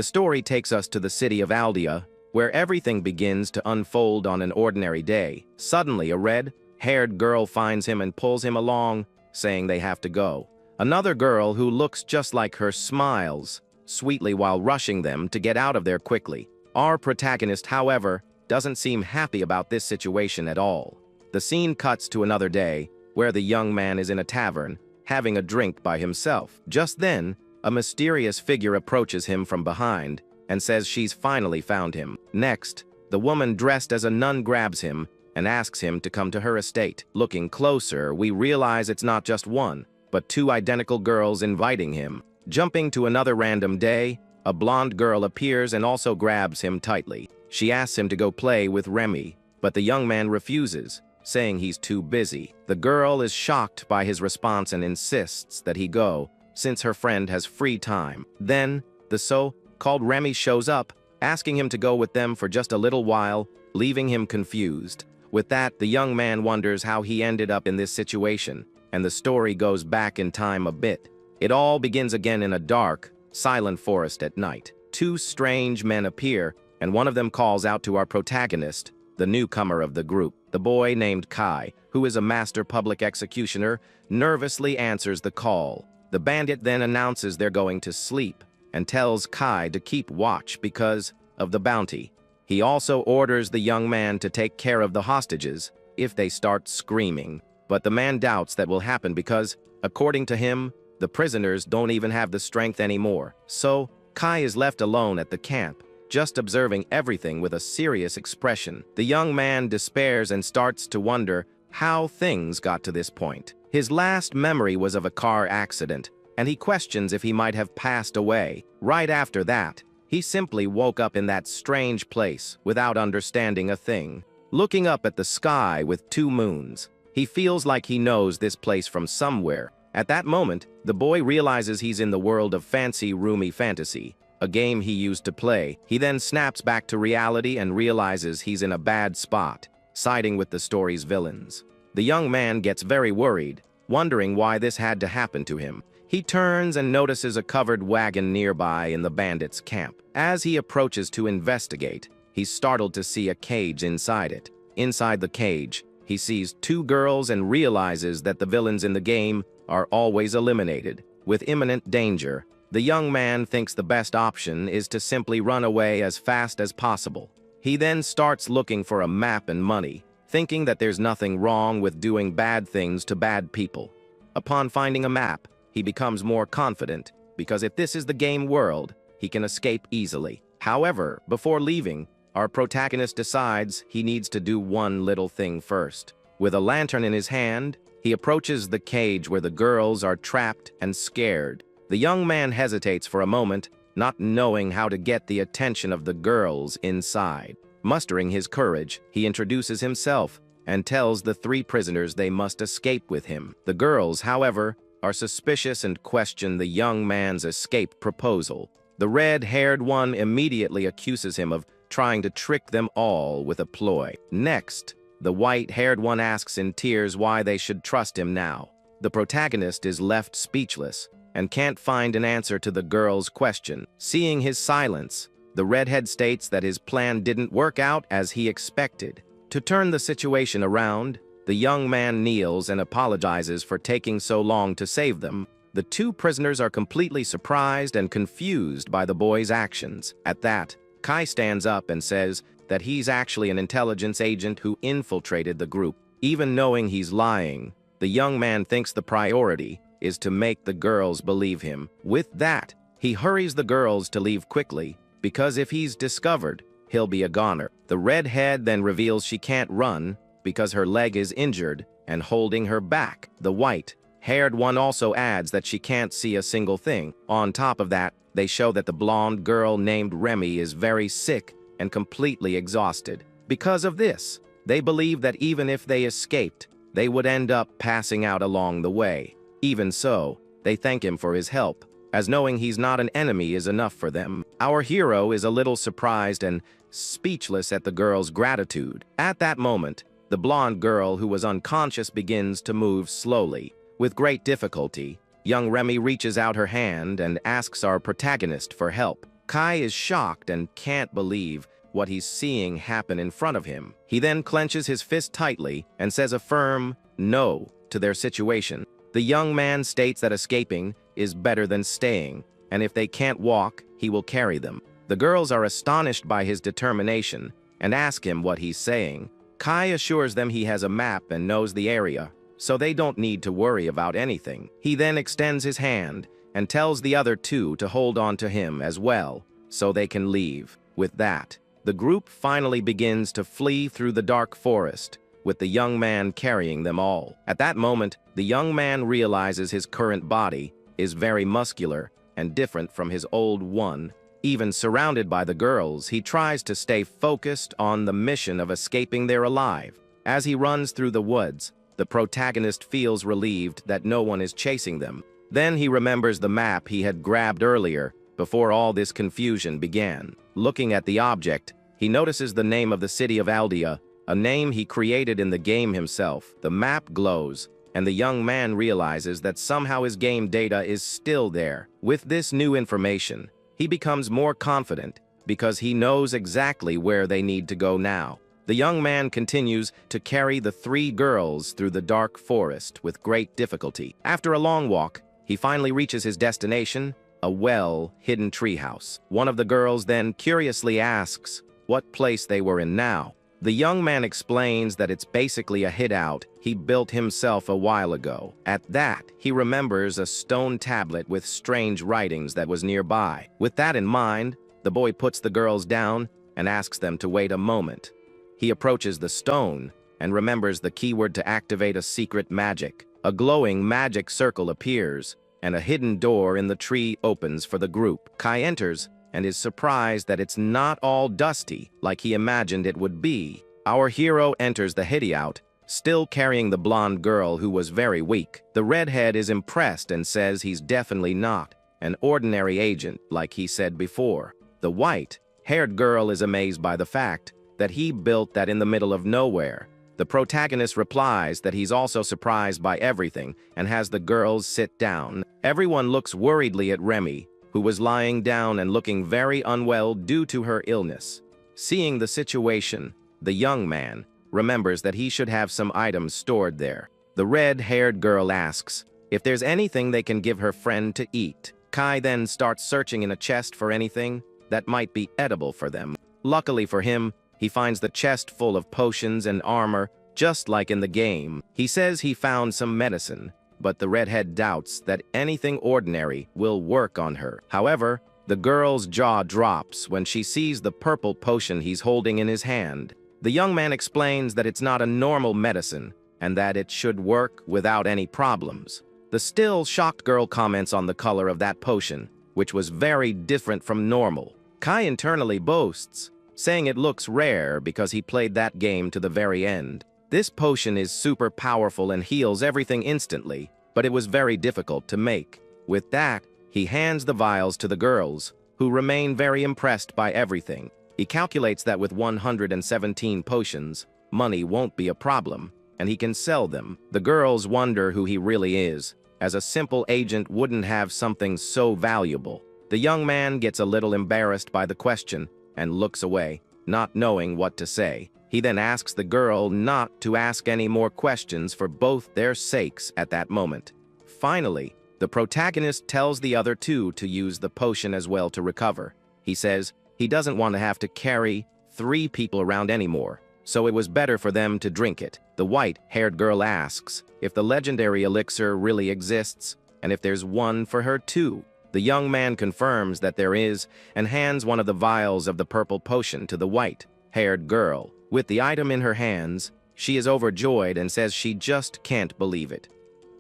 The story takes us to the city of Aldea, where everything begins to unfold on an ordinary day. Suddenly, a red-haired girl finds him and pulls him along, saying they have to go. Another girl who looks just like her smiles sweetly while rushing them to get out of there quickly. Our protagonist, however, doesn't seem happy about this situation at all. The scene cuts to another day, where the young man is in a tavern, having a drink by himself. Just then, a mysterious figure approaches him from behind and says she's finally found him. Next, the woman dressed as a nun grabs him and asks him to come to her estate. Looking closer, we realize it's not just one, but two identical girls inviting him. Jumping to another random day, a blonde girl appears and also grabs him tightly. She asks him to go play with Remy, but the young man refuses, saying he's too busy. The girl is shocked by his response and insists that he go, since her friend has free time. Then, the so-called Remy shows up, asking him to go with them for just a little while, leaving him confused. With that, the young man wonders how he ended up in this situation, and the story goes back in time a bit. It all begins again in a dark, silent forest at night. Two strange men appear, and one of them calls out to our protagonist, the newcomer of the group. The boy named Kai, who is a master public executioner, nervously answers the call. The bandit then announces they're going to sleep and tells Kai to keep watch because of the bounty. He also orders the young man to take care of the hostages if they start screaming. But the man doubts that will happen because, according to him, the prisoners don't even have the strength anymore. So, Kai is left alone at the camp, just observing everything with a serious expression. The young man despairs and starts to wonder how things got to this point. His last memory was of a car accident, and he questions if he might have passed away. Right after that, he simply woke up in that strange place without understanding a thing. Looking up at the sky with two moons, he feels like he knows this place from somewhere. At that moment, the boy realizes he's in the world of Fancy Roomy Fantasy, a game he used to play. He then snaps back to reality and realizes he's in a bad spot, siding with the story's villains. The young man gets very worried, wondering why this had to happen to him. He turns and notices a covered wagon nearby in the bandits' camp. As he approaches to investigate, he's startled to see a cage inside it. Inside the cage, he sees two girls and realizes that the villains in the game are always eliminated. With imminent danger, the young man thinks the best option is to simply run away as fast as possible. He then starts looking for a map and money, thinking that there's nothing wrong with doing bad things to bad people. Upon finding a map, he becomes more confident, because if this is the game world, he can escape easily. However, before leaving, our protagonist decides he needs to do one little thing first. With a lantern in his hand, he approaches the cage where the girls are trapped and scared. The young man hesitates for a moment, not knowing how to get the attention of the girls inside. Mustering his courage, he introduces himself and tells the three prisoners they must escape with him. The girls, however, are suspicious and question the young man's escape proposal. The red-haired one immediately accuses him of trying to trick them all with a ploy. Next, the white-haired one asks in tears why they should trust him now. The protagonist is left speechless and can't find an answer to the girl's question. Seeing his silence, the redhead states that his plan didn't work out as he expected. To turn the situation around, the young man kneels and apologizes for taking so long to save them. The two prisoners are completely surprised and confused by the boy's actions. At that, Kai stands up and says that he's actually an intelligence agent who infiltrated the group. Even knowing he's lying, the young man thinks the priority is to make the girls believe him. With that, he hurries the girls to leave quickly, because if he's discovered, he'll be a goner. The redhead then reveals she can't run because her leg is injured and holding her back. The white-haired one also adds that she can't see a single thing. On top of that, they show that the blonde girl named Remy is very sick and completely exhausted. Because of this, they believe that even if they escaped, they would end up passing out along the way. Even so, they thank him for his help, as knowing he's not an enemy is enough for them. Our hero is a little surprised and speechless at the girl's gratitude. At that moment, the blonde girl who was unconscious begins to move slowly. With great difficulty, young Remy reaches out her hand and asks our protagonist for help. Kai is shocked and can't believe what he's seeing happen in front of him. He then clenches his fist tightly and says a firm no to their situation. The young man states that escaping is better than staying, and if they can't walk, he will carry them. The girls are astonished by his determination and ask him what he's saying. Kai assures them he has a map and knows the area, so they don't need to worry about anything. He then extends his hand and tells the other two to hold on to him as well, so they can leave. With that, the group finally begins to flee through the dark forest, with the young man carrying them all. At that moment, the young man realizes his current body is very muscular and different from his old one. Even surrounded by the girls, he tries to stay focused on the mission of escaping there alive. As he runs through the woods, the protagonist feels relieved that no one is chasing them. Then he remembers the map he had grabbed earlier before all this confusion began. Looking at the object, he notices the name of the city of Aldea, a name he created in the game himself. The map glows, and the young man realizes that somehow his game data is still there. With this new information, he becomes more confident because he knows exactly where they need to go now. The young man continues to carry the three girls through the dark forest with great difficulty. After a long walk, he finally reaches his destination, a well-hidden treehouse. One of the girls then curiously asks what place they were in now. The young man explains that it's basically a hideout he built himself a while ago. At that, he remembers a stone tablet with strange writings that was nearby. With that in mind, the boy puts the girls down and asks them to wait a moment. He approaches the stone and remembers the keyword to activate a secret magic. A glowing magic circle appears, and a hidden door in the tree opens for the group. Kai enters and is surprised that it's not all dusty like he imagined it would be. Our hero enters the hideout, still carrying the blonde girl who was very weak. The redhead is impressed and says he's definitely not an ordinary agent like he said before. The white-haired girl is amazed by the fact that he built that in the middle of nowhere. The protagonist replies that he's also surprised by everything and has the girls sit down. Everyone looks worriedly at Remy, who was lying down and looking very unwell due to her illness. Seeing the situation, the young man remembers that he should have some items stored there. The red-haired girl asks if there's anything they can give her friend to eat. Kai then starts searching in a chest for anything that might be edible for them. Luckily for him, he finds the chest full of potions and armor, just like in the game. He says he found some medicine, but the redhead doubts that anything ordinary will work on her. However, the girl's jaw drops when she sees the purple potion he's holding in his hand. The young man explains that it's not a normal medicine and that it should work without any problems. The still shocked girl comments on the color of that potion, which was very different from normal. Kai internally boasts, saying it looks rare because he played that game to the very end. This potion is super powerful and heals everything instantly, but it was very difficult to make. With that, he hands the vials to the girls, who remain very impressed by everything. He calculates that with 117 potions, money won't be a problem, and he can sell them. The girls wonder who he really is, as a simple agent wouldn't have something so valuable. The young man gets a little embarrassed by the question and looks away, not knowing what to say. He then asks the girl not to ask any more questions for both their sakes at that moment. Finally, the protagonist tells the other two to use the potion as well to recover. He says he doesn't want to have to carry 3 people around anymore, so it was better for them to drink it. The white-haired girl asks if the legendary elixir really exists and if there's one for her too. The young man confirms that there is and hands one of the vials of the purple potion to the white-haired girl. With the item in her hands, she is overjoyed and says she just can't believe it.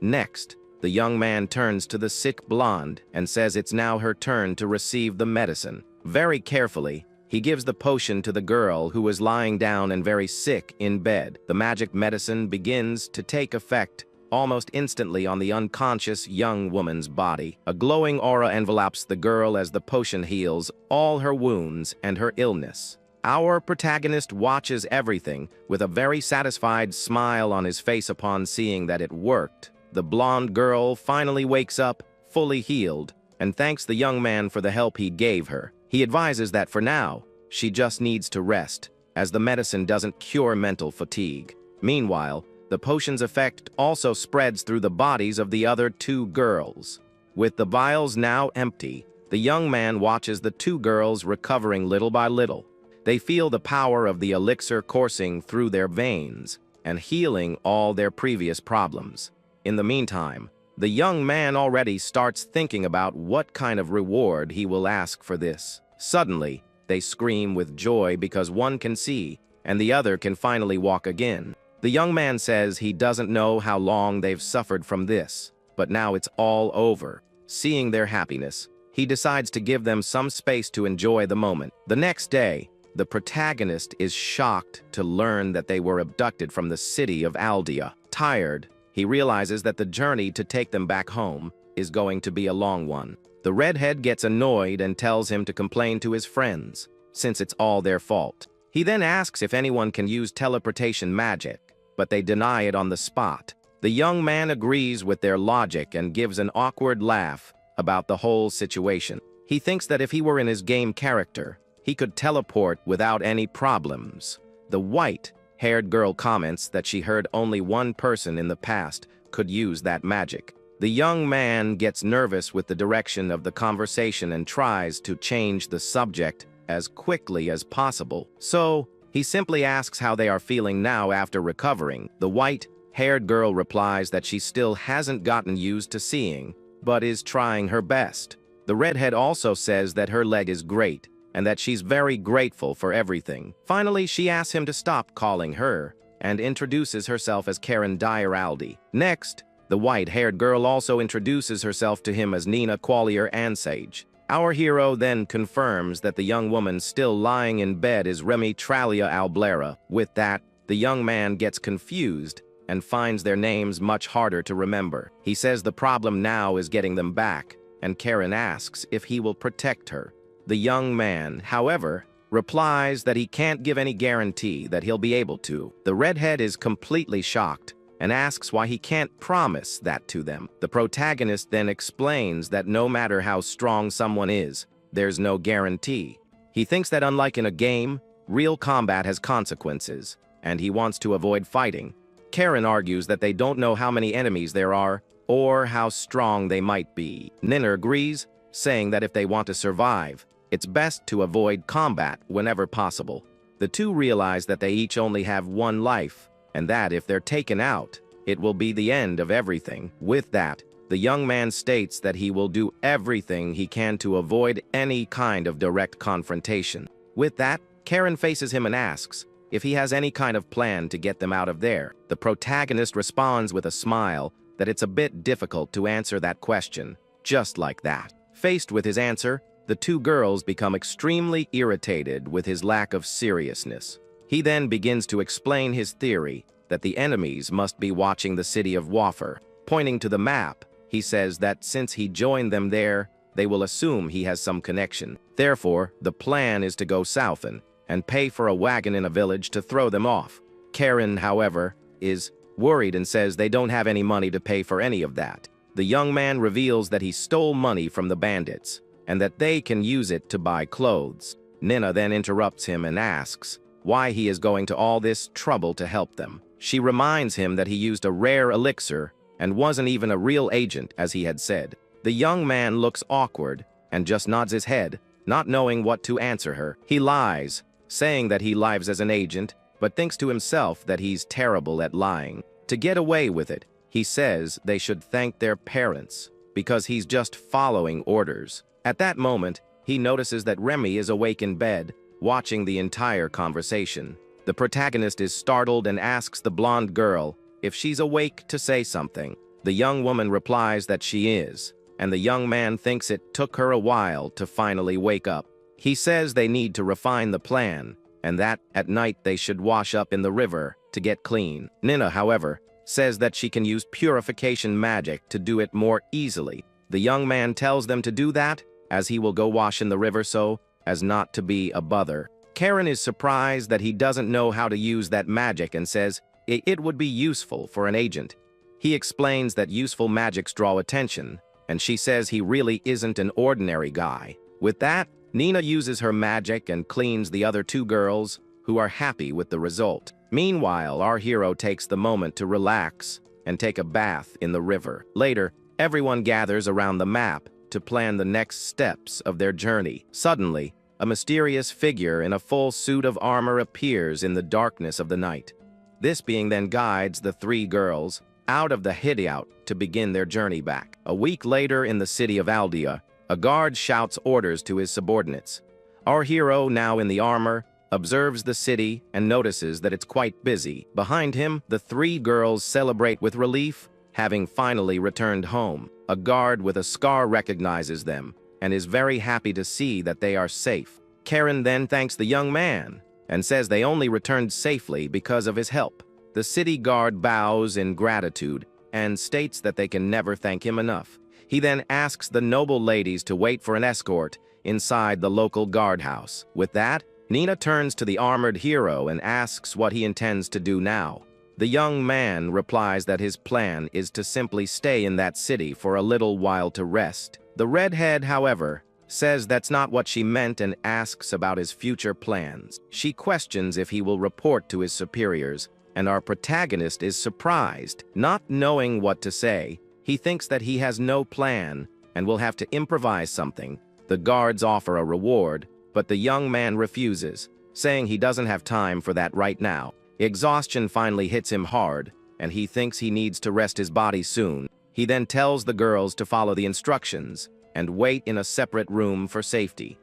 Next, the young man turns to the sick blonde and says it's now her turn to receive the medicine. Very carefully, he gives the potion to the girl who is lying down and very sick in bed. The magic medicine begins to take effect almost instantly on the unconscious young woman's body. A glowing aura envelops the girl as the potion heals all her wounds and her illness. Our protagonist watches everything with a very satisfied smile on his face upon seeing that it worked. The blonde girl finally wakes up, fully healed, and thanks the young man for the help he gave her. He advises that for now, she just needs to rest, as the medicine doesn't cure mental fatigue. Meanwhile, the potion's effect also spreads through the bodies of the other two girls. With the vials now empty, the young man watches the two girls recovering little by little. They feel the power of the elixir coursing through their veins and healing all their previous problems. In the meantime, the young man already starts thinking about what kind of reward he will ask for this. Suddenly, they scream with joy because one can see and the other can finally walk again. The young man says he doesn't know how long they've suffered from this, but now it's all over. Seeing their happiness, he decides to give them some space to enjoy the moment. The next day, the protagonist is shocked to learn that they were abducted from the city of Aldea. Tired, he realizes that the journey to take them back home is going to be a long one. The redhead gets annoyed and tells him to complain to his friends, since it's all their fault. He then asks if anyone can use teleportation magic, but they deny it on the spot. The young man agrees with their logic and gives an awkward laugh about the whole situation. He thinks that if he were in his game character, he could teleport without any problems. The white-haired girl comments that she heard only one person in the past could use that magic. The young man gets nervous with the direction of the conversation and tries to change the subject as quickly as possible. So, he simply asks how they are feeling now after recovering. The white-haired girl replies that she still hasn't gotten used to seeing, but is trying her best. The redhead also says that her leg is great, and that she's very grateful for everything. Finally, she asks him to stop calling her, and introduces herself as Karen Dieraldi. Next, the white-haired girl also introduces herself to him as Nina Qualier Ansage. Our hero then confirms that the young woman still lying in bed is Remy Tralia Alblera. With that, the young man gets confused and finds their names much harder to remember. He says the problem now is getting them back, and Karen asks if he will protect her. The young man, however, replies that he can't give any guarantee that he'll be able to. The redhead is completely shocked and asks why he can't promise that to them. The protagonist then explains that no matter how strong someone is, there's no guarantee. He thinks that unlike in a game, real combat has consequences, and he wants to avoid fighting. Karen argues that they don't know how many enemies there are or how strong they might be. Nina agrees, saying that if they want to survive, it's best to avoid combat whenever possible. The two realize that they each only have one life, and that if they're taken out, it will be the end of everything. With that, the young man states that he will do everything he can to avoid any kind of direct confrontation. With that, Karen faces him and asks if he has any kind of plan to get them out of there. The protagonist responds with a smile that it's a bit difficult to answer that question, just like that. Faced with his answer, the two girls become extremely irritated with his lack of seriousness. He then begins to explain his theory that the enemies must be watching the city of Waffer. Pointing to the map, he says that since he joined them there, they will assume he has some connection. Therefore, the plan is to go southern and pay for a wagon in a village to throw them off. Karen, however, is worried and says they don't have any money to pay for any of that. The young man reveals that he stole money from the bandits, and that they can use it to buy clothes. Nina then interrupts him and asks why he is going to all this trouble to help them. She reminds him that he used a rare elixir and wasn't even a real agent, as he had said. The young man looks awkward and just nods his head, not knowing what to answer her. He lies, saying that he lives as an agent, but thinks to himself that he's terrible at lying. To get away with it, he says they should thank their parents, because he's just following orders. At that moment, he notices that Remy is awake in bed, watching the entire conversation. The protagonist is startled and asks the blonde girl if she's awake to say something. The young woman replies that she is, and the young man thinks it took her a while to finally wake up. He says they need to refine the plan, and that at night they should wash up in the river to get clean. Nina, however, says that she can use purification magic to do it more easily. The young man tells them to do that, as he will go wash in the river so as not to be a bother. Karen is surprised that he doesn't know how to use that magic and says it would be useful for an agent. He explains that useful magics draw attention, and she says he really isn't an ordinary guy. With that, Nina uses her magic and cleans the other two girls, who are happy with the result. Meanwhile, our hero takes the moment to relax and take a bath in the river. Later, everyone gathers around the map to plan the next steps of their journey. Suddenly, a mysterious figure in a full suit of armor appears in the darkness of the night. This being then guides the three girls out of the hideout to begin their journey back. A week later in the city of Aldea, a guard shouts orders to his subordinates. Our hero, now in the armor, observes the city and notices that it's quite busy. Behind him, the three girls celebrate with relief, having finally returned home. A guard with a scar recognizes them and is very happy to see that they are safe. Karen then thanks the young man and says they only returned safely because of his help. The city guard bows in gratitude and states that they can never thank him enough. He then asks the noble ladies to wait for an escort inside the local guardhouse. With that, Nina turns to the armored hero and asks what he intends to do now. The young man replies that his plan is to simply stay in that city for a little while to rest. The redhead, however, says that's not what she meant and asks about his future plans. She questions if he will report to his superiors, and our protagonist is surprised. Not knowing what to say, he thinks that he has no plan and will have to improvise something. The guards offer a reward, but the young man refuses, saying he doesn't have time for that right now. Exhaustion finally hits him hard, and he thinks he needs to rest his body soon. He then tells the girls to follow the instructions and wait in a separate room for safety.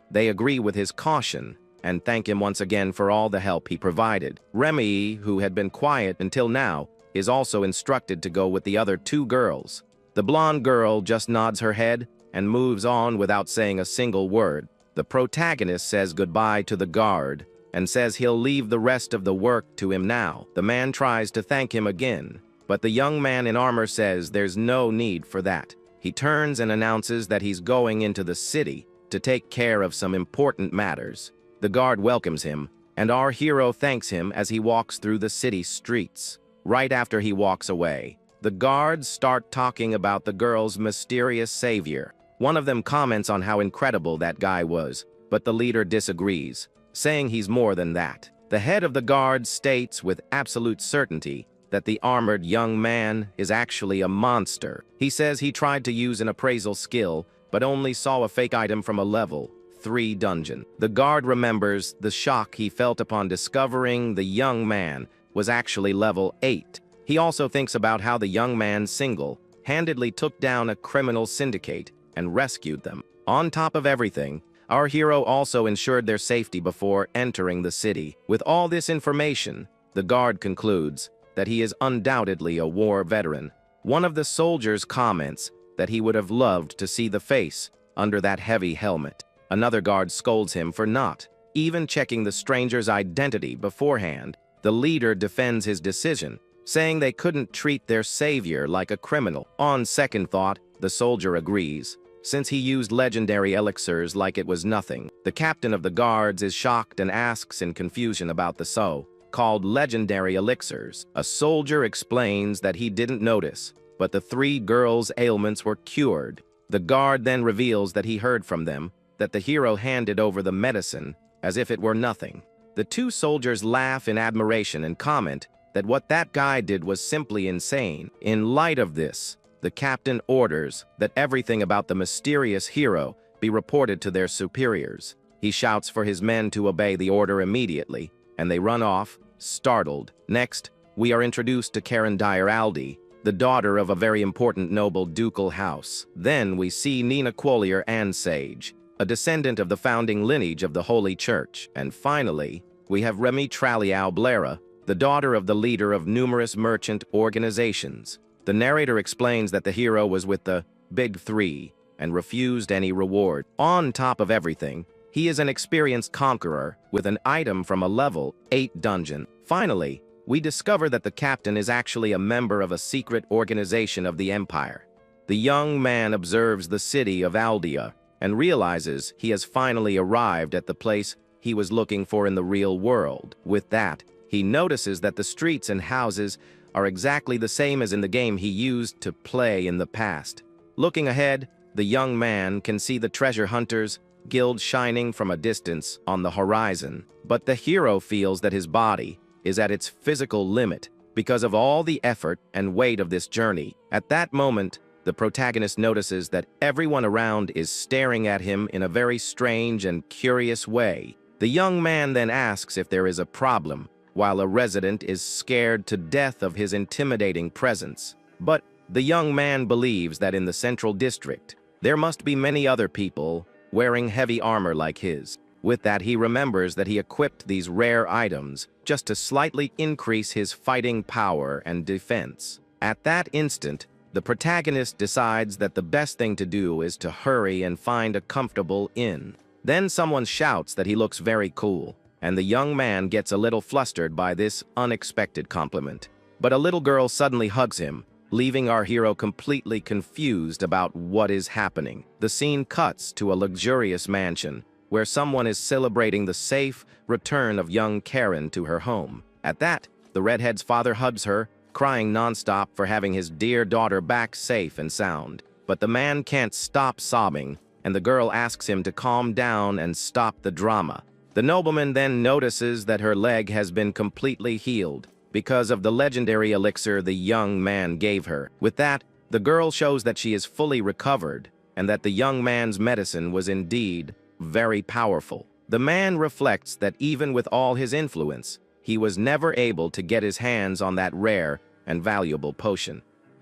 They agree with his caution and thank him once again for all the help he provided. Remy, who had been quiet until now, is also instructed to go with the other two girls. The blonde girl just nods her head and moves on without saying a single word. The protagonist says goodbye to the guard and says he'll leave the rest of the work to him now. The man tries to thank him again, but the young man in armor says there's no need for that. He turns and announces that he's going into the city to take care of some important matters. The guard welcomes him, and our hero thanks him as he walks through the city streets. Right after he walks away, the guards start talking about the girl's mysterious savior. One of them comments on how incredible that guy was, but the leader disagrees, saying he's more than that. The head of the guard states with absolute certainty that the armored young man is actually a monster. He says he tried to use an appraisal skill, but only saw a fake item from a level 3 dungeon. The guard remembers the shock he felt upon discovering the young man was actually level 8. He also thinks about how the young man single-handedly took down a criminal syndicate and rescued them. On top of everything, our hero also ensured their safety before entering the city. With all this information, the guard concludes that he is undoubtedly a war veteran. One of the soldiers comments that he would have loved to see the face under that heavy helmet. Another guard scolds him for not even checking the stranger's identity beforehand. The leader defends his decision, saying they couldn't treat their savior like a criminal. On second thought, the soldier agrees, since he used legendary elixirs like it was nothing. The captain of the guards is shocked and asks in confusion about the so-called legendary elixirs. A soldier explains that he didn't notice, but the three girls' ailments were cured. The guard then reveals that he heard from them that the hero handed over the medicine as if it were nothing. The two soldiers laugh in admiration and comment that what that guy did was simply insane. In light of this, the captain orders that everything about the mysterious hero be reported to their superiors. He shouts for his men to obey the order immediately, and they run off, startled. Next, we are introduced to Karen Dyer-Aldi, the daughter of a very important noble ducal house. Then we see Nina Quolier Ansage, a descendant of the founding lineage of the Holy Church. And finally, we have Remy Traliau Blera, the daughter of the leader of numerous merchant organizations. The narrator explains that the hero was with the Big Three and refused any reward. On top of everything, he is an experienced conqueror with an item from a level 8 dungeon. Finally, we discover that the captain is actually a member of a secret organization of the Empire. The young man observes the city of Aldea and realizes he has finally arrived at the place he was looking for in the real world. With that, he notices that the streets and houses are exactly the same as in the game he used to play in the past. Looking ahead, the young man can see the treasure hunters guild shining from a distance on the horizon, but the hero feels that his body is at its physical limit because of all the effort and weight of this journey. At that moment, the protagonist notices that everyone around is staring at him in a very strange and curious way. The young man then asks if there is a problem, while a resident is scared to death of his intimidating presence. But the young man believes that in the central district, there must be many other people wearing heavy armor like his. With that, he remembers that he equipped these rare items just to slightly increase his fighting power and defense. At that instant, the protagonist decides that the best thing to do is to hurry and find a comfortable inn. Then someone shouts that he looks very cool, and the young man gets a little flustered by this unexpected compliment. But a little girl suddenly hugs him, leaving our hero completely confused about what is happening. The scene cuts to a luxurious mansion, where someone is celebrating the safe return of young Karen to her home. At that, the redhead's father hugs her, crying nonstop for having his dear daughter back safe and sound. But the man can't stop sobbing, and the girl asks him to calm down and stop the drama. The nobleman then notices that her leg has been completely healed because of the legendary elixir the young man gave her. With that, the girl shows that she is fully recovered and that the young man's medicine was indeed very powerful. The man reflects that even with all his influence, he was never able to get his hands on that rare and valuable potion.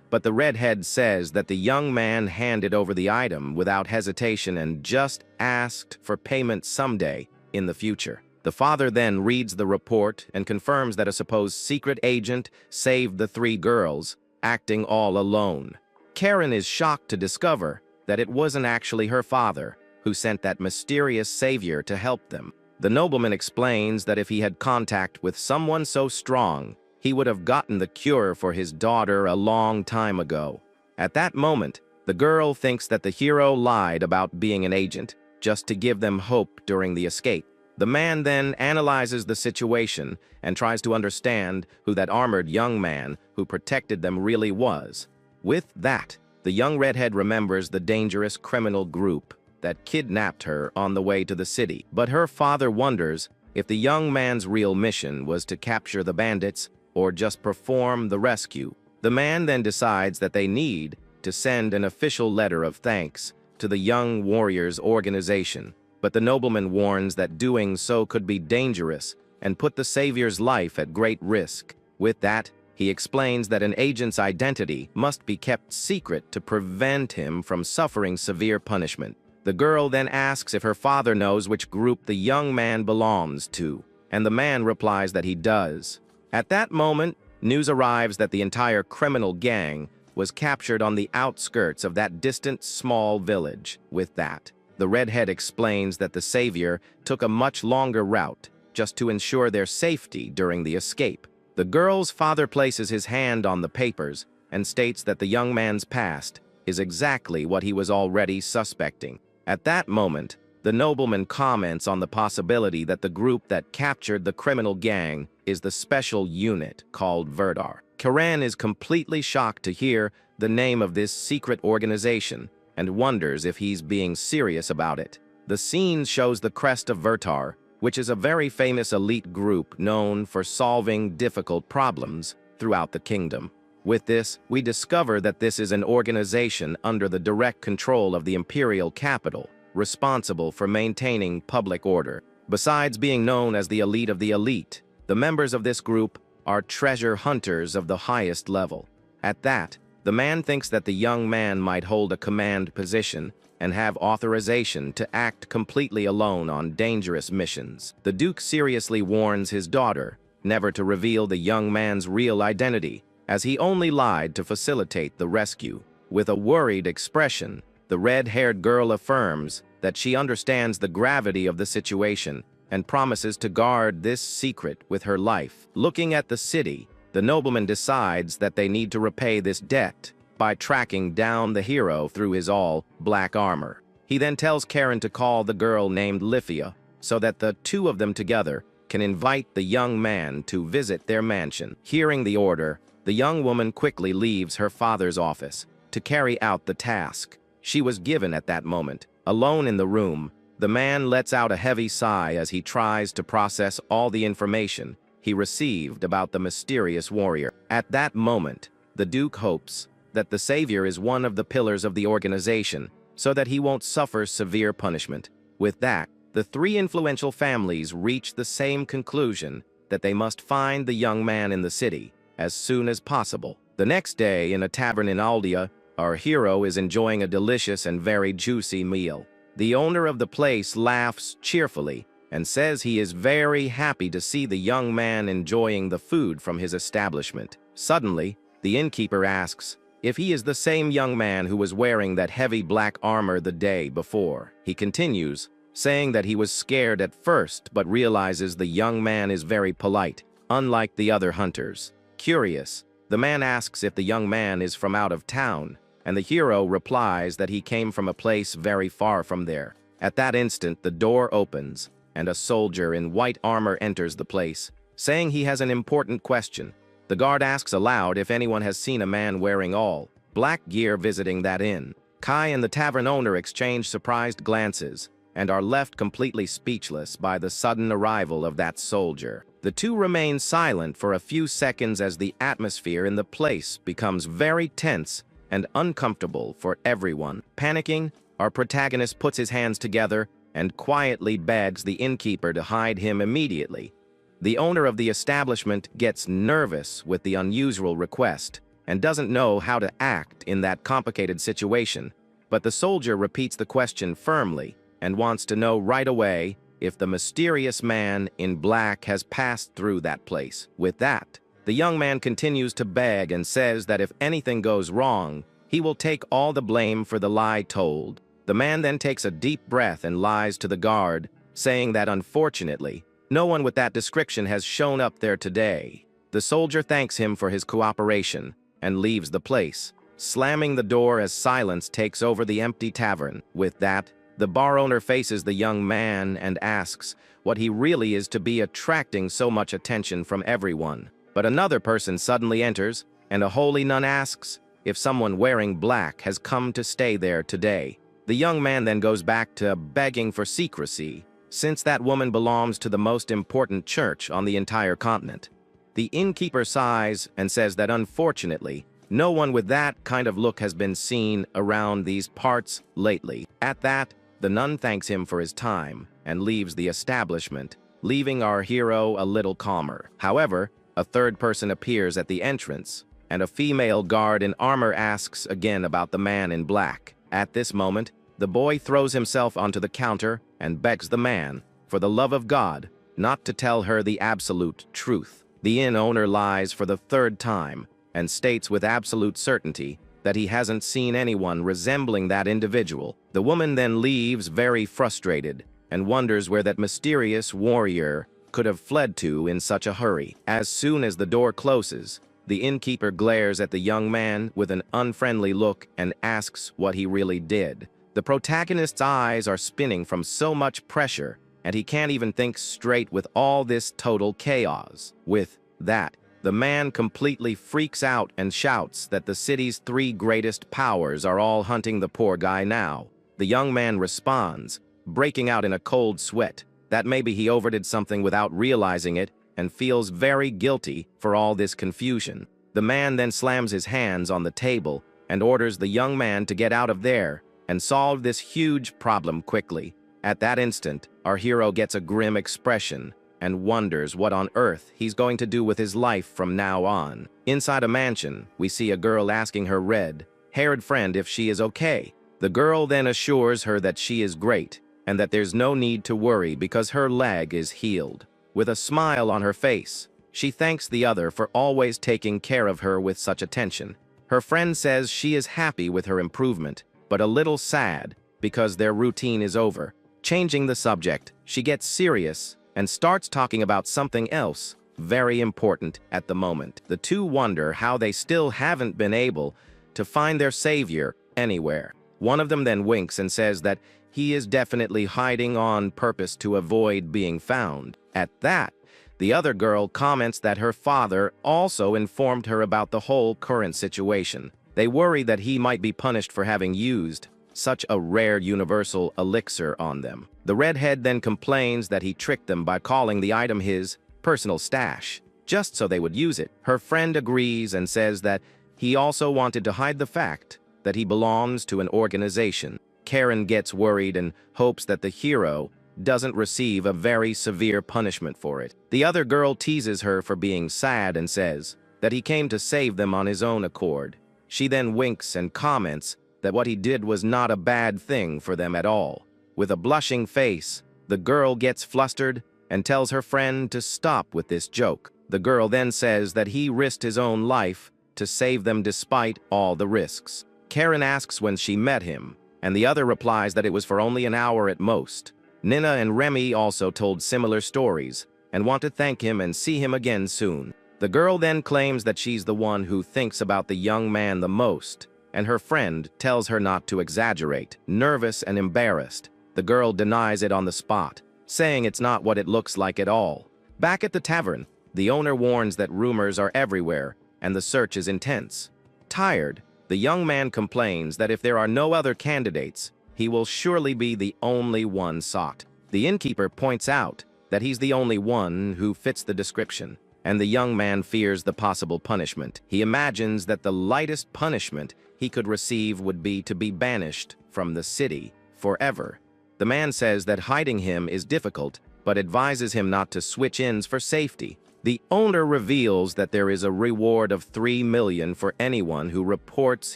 But the redhead says that the young man handed over the item without hesitation and just asked for payment someday in the future. The father then reads the report and confirms that a supposed secret agent saved the three girls, acting all alone. Karen is shocked to discover that it wasn't actually her father who sent that mysterious savior to help them. The nobleman explains that if he had contact with someone so strong, he would have gotten the cure for his daughter a long time ago. At that moment, the girl thinks that the hero lied about being an agent, just to give them hope during the escape. The man then analyzes the situation and tries to understand who that armored young man who protected them really was. With that, the young redhead remembers the dangerous criminal group that kidnapped her on the way to the city. But her father wonders if the young man's real mission was to capture the bandits or just perform the rescue. The man then decides that they need to send an official letter of thanks to the young warrior's organization. But the nobleman warns that doing so could be dangerous and put the savior's life at great risk. With that, he explains that an agent's identity must be kept secret to prevent him from suffering severe punishment. The girl then asks if her father knows which group the young man belongs to, and the man replies that he does. At that moment, news arrives that the entire criminal gang was captured on the outskirts of that distant small village. With that, the redhead explains that the savior took a much longer route just to ensure their safety during the escape. The girl's father places his hand on the papers and states that the young man's past is exactly what he was already suspecting. At that moment, the nobleman comments on the possibility that the group that captured the criminal gang is the special unit called Verdar. Karen is completely shocked to hear the name of this secret organization and wonders if he's being serious about it. The scene shows the crest of Verdar, which is a very famous elite group known for solving difficult problems throughout the kingdom. With this, we discover that this is an organization under the direct control of the imperial capital, responsible for maintaining public order. Besides being known as the elite, the members of this group are treasure hunters of the highest level. At that, the man thinks that the young man might hold a command position and have authorization to act completely alone on dangerous missions. The Duke seriously warns his daughter never to reveal the young man's real identity, as he only lied to facilitate the rescue. With a worried expression, the red-haired girl affirms that she understands the gravity of the situation and promises to guard this secret with her life. Looking at the city, the nobleman decides that they need to repay this debt by tracking down the hero through his all-black armor. He then tells Karen to call the girl named Lifia so that the two of them together can invite the young man to visit their mansion. Hearing the order, the young woman quickly leaves her father's office to carry out the task she was given at that moment. Alone in the room, The man lets out a heavy sigh as he tries to process all the information he received about the mysterious warrior. At that moment, the Duke hopes that the savior is one of the pillars of the organization so that he won't suffer severe punishment. With that, the three influential families reach the same conclusion that they must find the young man in the city as soon as possible. The next day, in a tavern in Aldia, our hero is enjoying a delicious and very juicy meal. The owner of the place laughs cheerfully and says he is very happy to see the young man enjoying the food from his establishment. Suddenly, the innkeeper asks if he is the same young man who was wearing that heavy black armor the day before. He continues, saying that he was scared at first but realizes the young man is very polite, unlike the other hunters. Curious, the man asks if the young man is from out of town, and the hero replies that he came from a place very far from there. At that instant, the door opens, and a soldier in white armor enters the place, saying he has an important question. The guard asks aloud if anyone has seen a man wearing all black gear visiting that inn. Kai and the tavern owner exchange surprised glances and are left completely speechless by the sudden arrival of that soldier. The two remain silent for a few seconds as the atmosphere in the place becomes very tense and uncomfortable for everyone. Panicking, our protagonist puts his hands together and quietly begs the innkeeper to hide him immediately. The owner of the establishment gets nervous with the unusual request and doesn't know how to act in that complicated situation, but the soldier repeats the question firmly and wants to know right away if the mysterious man in black has passed through that place. With that, the young man continues to beg and says that if anything goes wrong, he will take all the blame for the lie told. The man then takes a deep breath and lies to the guard, saying that unfortunately, no one with that description has shown up there today. The soldier thanks him for his cooperation and leaves the place, slamming the door as silence takes over the empty tavern. With that, the bar owner faces the young man and asks what he really is to be attracting so much attention from everyone. But another person suddenly enters, and a holy nun asks if someone wearing black has come to stay there today. The young man then goes back to begging for secrecy, since that woman belongs to the most important church on the entire continent. The innkeeper sighs and says that unfortunately, no one with that kind of look has been seen around these parts lately. At that, the nun thanks him for his time and leaves the establishment, leaving our hero a little calmer. However, a third person appears at the entrance, and a female guard in armor asks again about the man in black. At this moment, the boy throws himself onto the counter and begs the man, for the love of God, not to tell her the absolute truth. The inn owner lies for the third time and states with absolute certainty that he hasn't seen anyone resembling that individual. The woman then leaves very frustrated and wonders where that mysterious warrior could have fled to in such a hurry. As soon as the door closes, the innkeeper glares at the young man with an unfriendly look and asks what he really did. The protagonist's eyes are spinning from so much pressure, and he can't even think straight with all this total chaos. With that, the man completely freaks out and shouts that the city's three greatest powers are all hunting the poor guy now. The young man responds, breaking out in a cold sweat, that maybe he overdid something without realizing it and feels very guilty for all this confusion. The man then slams his hands on the table and orders the young man to get out of there and solve this huge problem quickly. At that instant, our hero gets a grim expression and wonders what on earth he's going to do with his life from now on. Inside a mansion, we see a girl asking her red-haired friend if she is okay. The girl then assures her that she is great and that there's no need to worry because her leg is healed. With a smile on her face, she thanks the other for always taking care of her with such attention. Her friend says she is happy with her improvement, but a little sad because their routine is over. Changing the subject, she gets serious and starts talking about something else very important at the moment. The two wonder how they still haven't been able to find their savior anywhere. One of them then winks and says that he is definitely hiding on purpose to avoid being found. At that, the other girl comments that her father also informed her about the whole current situation. They worry that he might be punished for having used such a rare universal elixir on them. The redhead then complains that he tricked them by calling the item his personal stash, just so they would use it. Her friend agrees and says that he also wanted to hide the fact that he belongs to an organization. Karen gets worried and hopes that the hero doesn't receive a very severe punishment for it. The other girl teases her for being sad and says that he came to save them on his own accord. She then winks and comments that what he did was not a bad thing for them at all. With a blushing face, the girl gets flustered and tells her friend to stop with this joke. The girl then says that he risked his own life to save them despite all the risks. Karen asks when she met him, and the other replies that it was for only an hour at most. Nina and Remy also told similar stories and want to thank him and see him again soon. The girl then claims that she's the one who thinks about the young man the most, and her friend tells her not to exaggerate. Nervous and embarrassed, the girl denies it on the spot, saying it's not what it looks like at all. Back at the tavern, the owner warns that rumors are everywhere and the search is intense. Tired, the young man complains that if there are no other candidates, he will surely be the only one sought. The innkeeper points out that he's the only one who fits the description, and the young man fears the possible punishment. He imagines that the lightest punishment he could receive would be to be banished from the city forever. The man says that hiding him is difficult, but advises him not to switch ends for safety. The owner reveals that there is a reward of 3 million for anyone who reports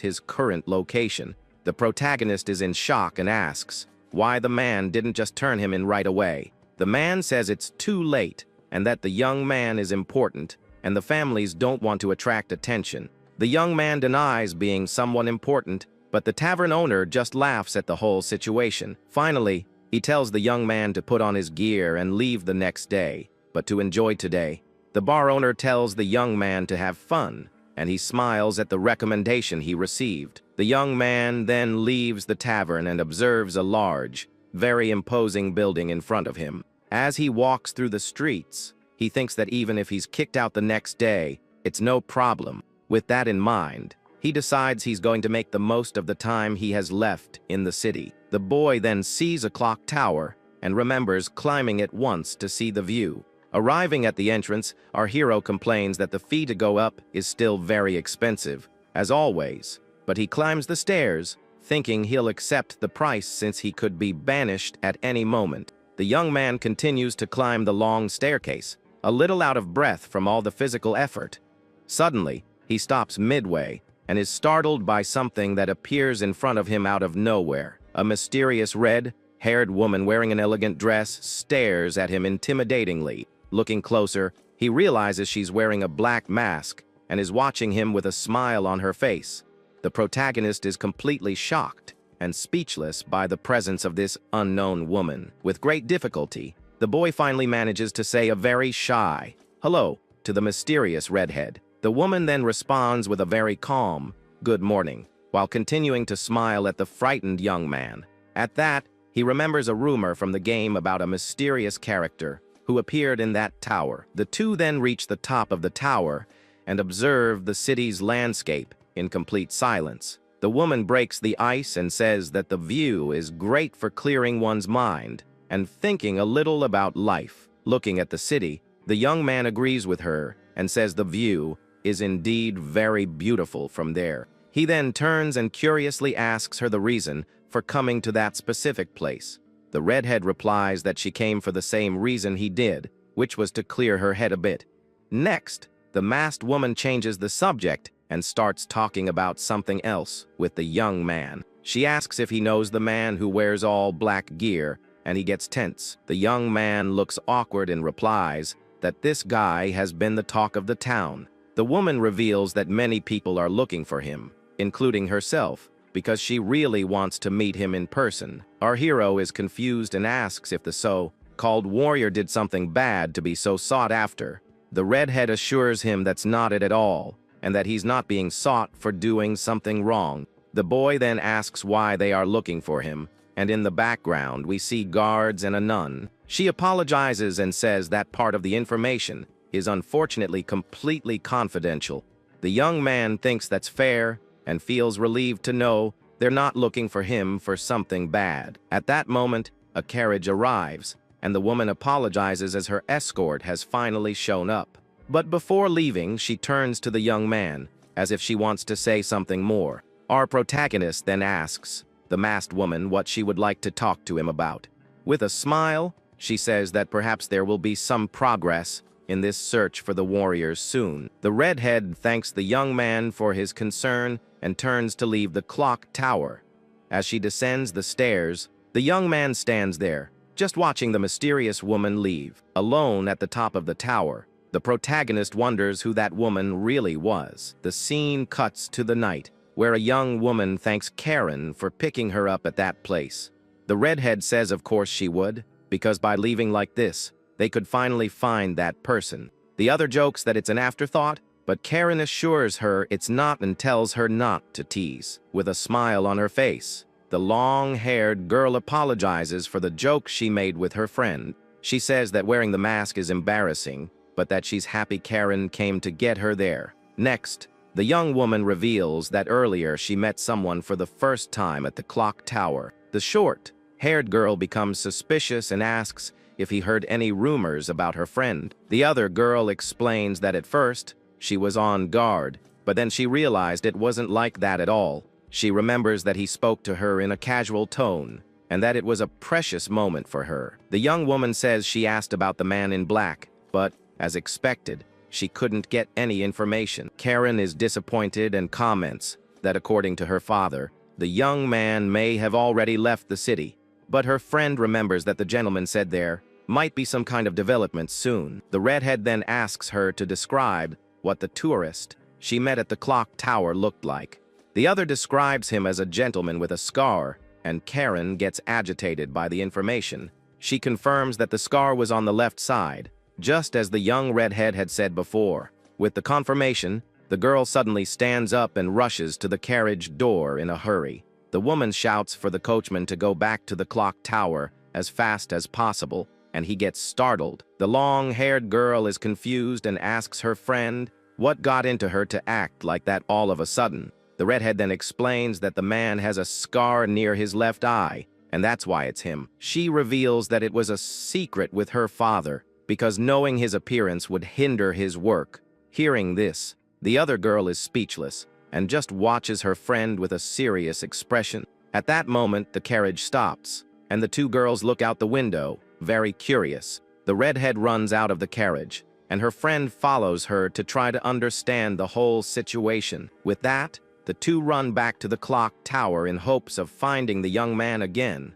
his current location. The protagonist is in shock and asks why the man didn't just turn him in right away. The man says it's too late and that the young man is important and the families don't want to attract attention. The young man denies being someone important, but the tavern owner just laughs at the whole situation. Finally, he tells the young man to put on his gear and leave the next day, but to enjoy today. The bar owner tells the young man to have fun, and he smiles at the recommendation he received. The young man then leaves the tavern and observes a large, very imposing building in front of him. As he walks through the streets, he thinks that even if he's kicked out the next day, it's no problem. With that in mind, he decides he's going to make the most of the time he has left in the city. The boy then sees a clock tower and remembers climbing it once to see the view. Arriving at the entrance, our hero complains that the fee to go up is still very expensive, as always, but he climbs the stairs, thinking he'll accept the price since he could be banished at any moment. The young man continues to climb the long staircase, a little out of breath from all the physical effort. Suddenly, he stops midway and is startled by something that appears in front of him out of nowhere. A mysterious red-haired woman wearing an elegant dress stares at him intimidatingly. Looking closer, he realizes she's wearing a black mask and is watching him with a smile on her face. The protagonist is completely shocked and speechless by the presence of this unknown woman. With great difficulty, the boy finally manages to say a very shy hello to the mysterious redhead. The woman then responds with a very calm good morning, while continuing to smile at the frightened young man. At that, he remembers a rumor from the game about a mysterious character who appeared in that tower. The two then reach the top of the tower and observe the city's landscape in complete silence. The woman breaks the ice and says that the view is great for clearing one's mind and thinking a little about life. Looking at the city, the young man agrees with her and says the view is indeed very beautiful from there. He then turns and curiously asks her the reason for coming to that specific place. The redhead replies that she came for the same reason he did, which was to clear her head a bit. Next, the masked woman changes the subject and starts talking about something else with the young man. She asks if he knows the man who wears all black gear, and he gets tense. The young man looks awkward and replies that this guy has been the talk of the town. The woman reveals that many people are looking for him, including herself, because she really wants to meet him in person. Our hero is confused and asks if the so-called warrior did something bad to be so sought after. The redhead assures him that's not it at all, and that he's not being sought for doing something wrong. The boy then asks why they are looking for him, and in the background we see guards and a nun. She apologizes and says that part of the information is unfortunately completely confidential. The young man thinks that's fair and feels relieved to know They're not looking for him for something bad. At that moment, a carriage arrives, and the woman apologizes as her escort has finally shown up. But before leaving, she turns to the young man, as if she wants to say something more. Our protagonist then asks the masked woman what she would like to talk to him about. With a smile, she says that perhaps there will be some progress in this search for the warriors soon. The redhead thanks the young man for his concern and turns to leave the clock tower. As she descends the stairs, the young man stands there, just watching the mysterious woman leave. Alone at the top of the tower, the protagonist wonders who that woman really was. The scene cuts to the night, where a young woman thanks Karen for picking her up at that place. The redhead says of course she would, because by leaving like this, they could finally find that person. The other jokes that it's an afterthought, but Karen assures her it's not and tells her not to tease. With a smile on her face, the long-haired girl apologizes for the joke she made with her friend. She says that wearing the mask is embarrassing, but that she's happy Karen came to get her there. Next, the young woman reveals that earlier she met someone for the first time at the clock tower. The short-haired girl becomes suspicious and asks if he heard any rumors about her friend. The other girl explains that at first, she was on guard, but then she realized it wasn't like that at all. She remembers that he spoke to her in a casual tone, and that it was a precious moment for her. The young woman says she asked about the man in black, but, as expected, she couldn't get any information. Karen is disappointed and comments that according to her father, the young man may have already left the city, but her friend remembers that the gentleman said there might be some kind of development soon. The redhead then asks her to describe what the tourist she met at the clock tower looked like. The other describes him as a gentleman with a scar, and Karen gets agitated by the information. She confirms that the scar was on the left side, just as the young redhead had said before. With the confirmation, the girl suddenly stands up and rushes to the carriage door in a hurry. The woman shouts for the coachman to go back to the clock tower as fast as possible, and he gets startled. The long-haired girl is confused and asks her friend what got into her to act like that all of a sudden. The redhead then explains that the man has a scar near his left eye, and that's why it's him. She reveals that it was a secret with her father, because knowing his appearance would hinder his work. Hearing this, the other girl is speechless, and just watches her friend with a serious expression. At that moment, the carriage stops, and the two girls look out the window, very curious. The redhead runs out of the carriage, and her friend follows her to try to understand the whole situation. With that, the two run back to the clock tower in hopes of finding the young man again.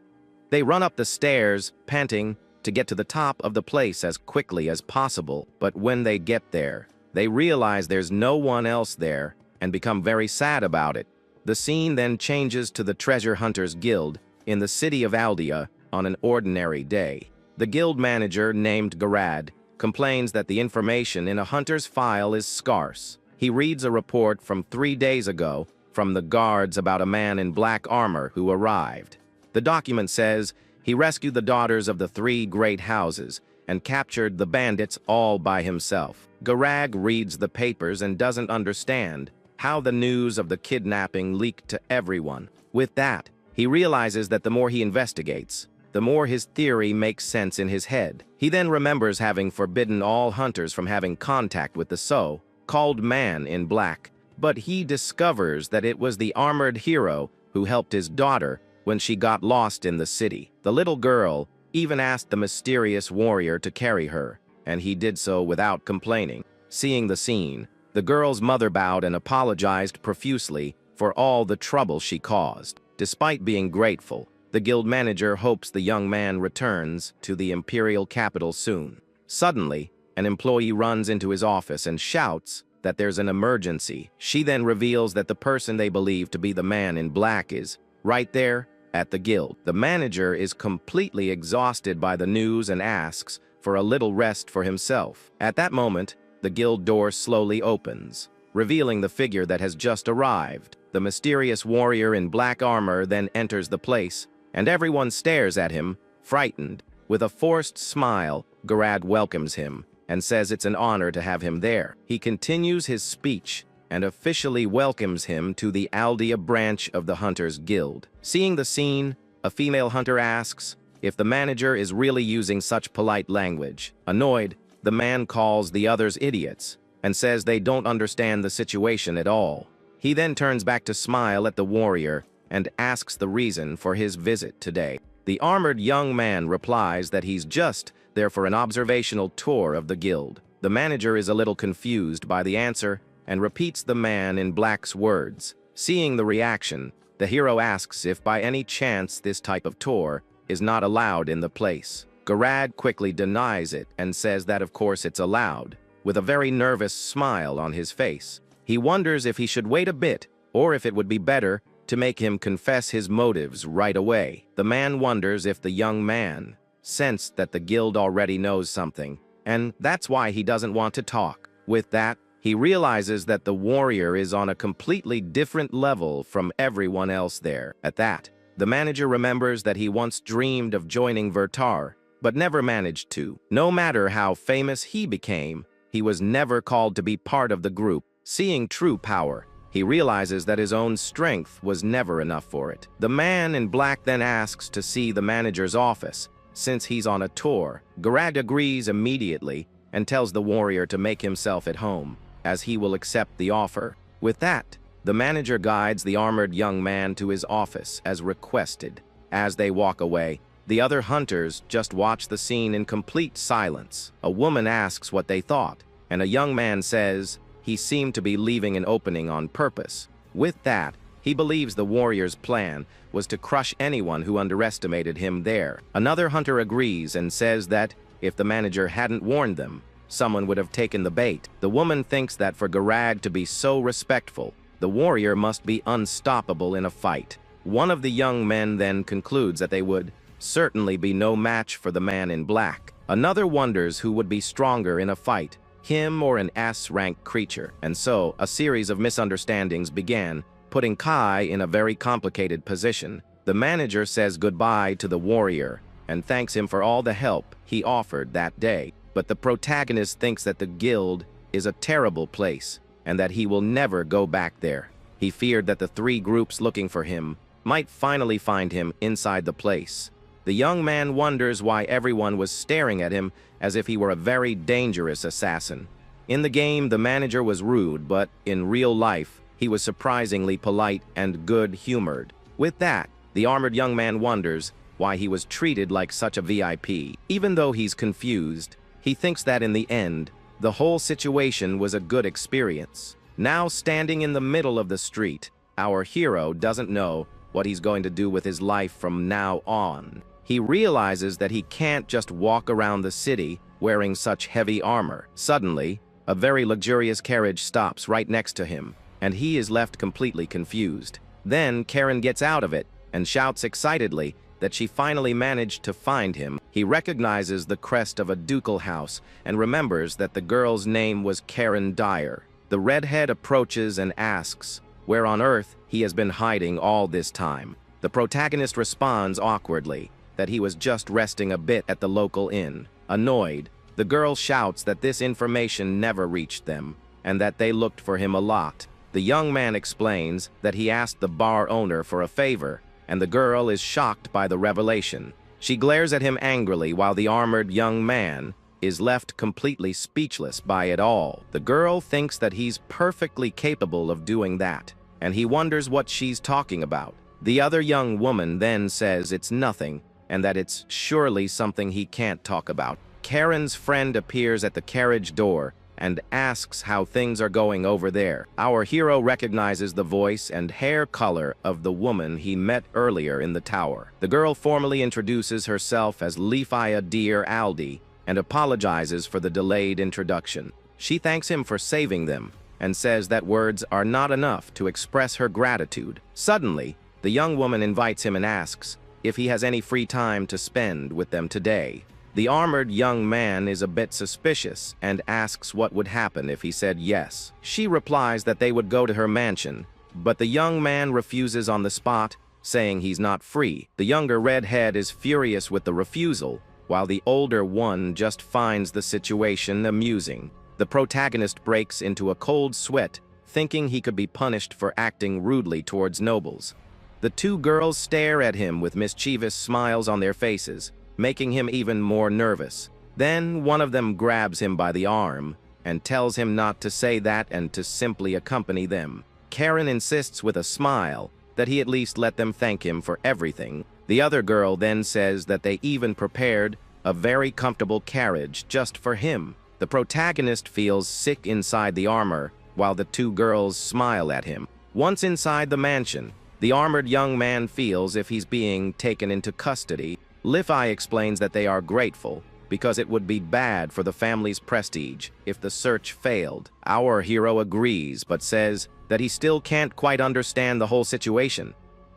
They run up the stairs, panting, to get to the top of the place as quickly as possible, but when they get there, they realize there's no one else there and become very sad about it. The scene then changes to the Treasure Hunters Guild in the city of Aldea on an ordinary day. The guild manager, named Garad, complains that the information in a hunter's file is scarce. He reads a report from 3 days ago from the guards about a man in black armor who arrived. The document says he rescued the daughters of the 3 great houses and captured the bandits all by himself. Garag reads the papers and doesn't understand how the news of the kidnapping leaked to everyone. With that, he realizes that the more he investigates, the more his theory makes sense in his head. He then remembers having forbidden all hunters from having contact with the so-called man in black, but he discovers that it was the armored hero who helped his daughter when she got lost in the city. The little girl even asked the mysterious warrior to carry her, and he did so without complaining. Seeing the scene, the girl's mother bowed and apologized profusely for all the trouble she caused. Despite being grateful, the guild manager hopes the young man returns to the imperial capital soon. Suddenly, an employee runs into his office and shouts that there's an emergency. She then reveals that the person they believe to be the man in black is right there at the guild. The manager is completely exhausted by the news and asks for a little rest for himself. At that moment, the guild door slowly opens, revealing the figure that has just arrived. The mysterious warrior in black armor then enters the place, and everyone stares at him, frightened. With a forced smile, Garad welcomes him and says it's an honor to have him there. He continues his speech, and officially welcomes him to the Aldea branch of the Hunters Guild. Seeing the scene, a female hunter asks if the manager is really using such polite language. Annoyed, the man calls the others idiots and says they don't understand the situation at all. He then turns back to smile at the warrior and asks the reason for his visit today. The armored young man replies that he's just there for an observational tour of the guild. The manager is a little confused by the answer and repeats the man in black's words. Seeing the reaction, the hero asks if by any chance this type of tour is not allowed in the place. Garad quickly denies it and says that of course it's allowed, with a very nervous smile on his face. He wonders if he should wait a bit or if it would be better to make him confess his motives right away. The man wonders if the young man sensed that the guild already knows something, and that's why he doesn't want to talk. With that, he realizes that the warrior is on a completely different level from everyone else there. At that, the manager remembers that he once dreamed of joining Vertar, but never managed to. No matter how famous he became, he was never called to be part of the group. Seeing true power, he realizes that his own strength was never enough for it. The man in black then asks to see the manager's office, since he's on a tour. Garad agrees immediately and tells the warrior to make himself at home, as he will accept the offer. With that, the manager guides the armored young man to his office as requested. As they walk away, the other hunters just watch the scene in complete silence. A woman asks what they thought, and a young man says he seemed to be leaving an opening on purpose. With that, he believes the warrior's plan was to crush anyone who underestimated him there. Another hunter agrees and says that if the manager hadn't warned them, someone would have taken the bait. The woman thinks that for Garad to be so respectful, the warrior must be unstoppable in a fight. One of the young men then concludes that they would certainly be no match for the man in black. Another wonders who would be stronger in a fight, him or an S-rank creature, and so a series of misunderstandings began, putting Kai in a very complicated position. The manager says goodbye to the warrior and thanks him for all the help he offered that day. But the protagonist thinks that the guild is a terrible place and that he will never go back there. He feared that the three groups looking for him might finally find him inside the place. The young man wonders why everyone was staring at him as if he were a very dangerous assassin. In the game, the manager was rude, but in real life, he was surprisingly polite and good-humored. With that, the armored young man wonders why he was treated like such a VIP. Even though he's confused, he thinks that in the end, the whole situation was a good experience. Now standing in the middle of the street, our hero doesn't know what he's going to do with his life from now on. He realizes that he can't just walk around the city wearing such heavy armor. Suddenly, a very luxurious carriage stops right next to him, and he is left completely confused. Then Karen gets out of it and shouts excitedly that she finally managed to find him. He recognizes the crest of a ducal house and remembers that the girl's name was Karen Dyer. The redhead approaches and asks where on earth he has been hiding all this time. The protagonist responds awkwardly that he was just resting a bit at the local inn. Annoyed, the girl shouts that this information never reached them and that they looked for him a lot. The young man explains that he asked the bar owner for a favor, and the girl is shocked by the revelation. She glares at him angrily while the armored young man is left completely speechless by it all. The girl thinks that he's perfectly capable of doing that, and he wonders what she's talking about. The other young woman then says it's nothing, and that it's surely something he can't talk about. Karen's friend appears at the carriage door and asks how things are going over there. Our hero recognizes the voice and hair color of the woman he met earlier in the tower. The girl formally introduces herself as Leafia Dear Aldi and apologizes for the delayed introduction. She thanks him for saving them and says that words are not enough to express her gratitude. Suddenly, the young woman invites him and asks if he has any free time to spend with them today. The armored young man is a bit suspicious and asks what would happen if he said yes. She replies that they would go to her mansion, but the young man refuses on the spot, saying he's not free. The younger redhead is furious with the refusal, while the older one just finds the situation amusing. The protagonist breaks into a cold sweat, thinking he could be punished for acting rudely towards nobles. The two girls stare at him with mischievous smiles on their faces, making him even more nervous. Then one of them grabs him by the arm and tells him not to say that and to simply accompany them. Karen insists with a smile that he at least let them thank him for everything. The other girl then says that they even prepared a very comfortable carriage just for him. The protagonist feels sick inside the armor, while the two girls smile at him. Once inside the mansion, the armored young man feels if he's being taken into custody. Li-Fi explains that they are grateful, because it would be bad for the family's prestige if the search failed. Our hero agrees, but says that he still can't quite understand the whole situation.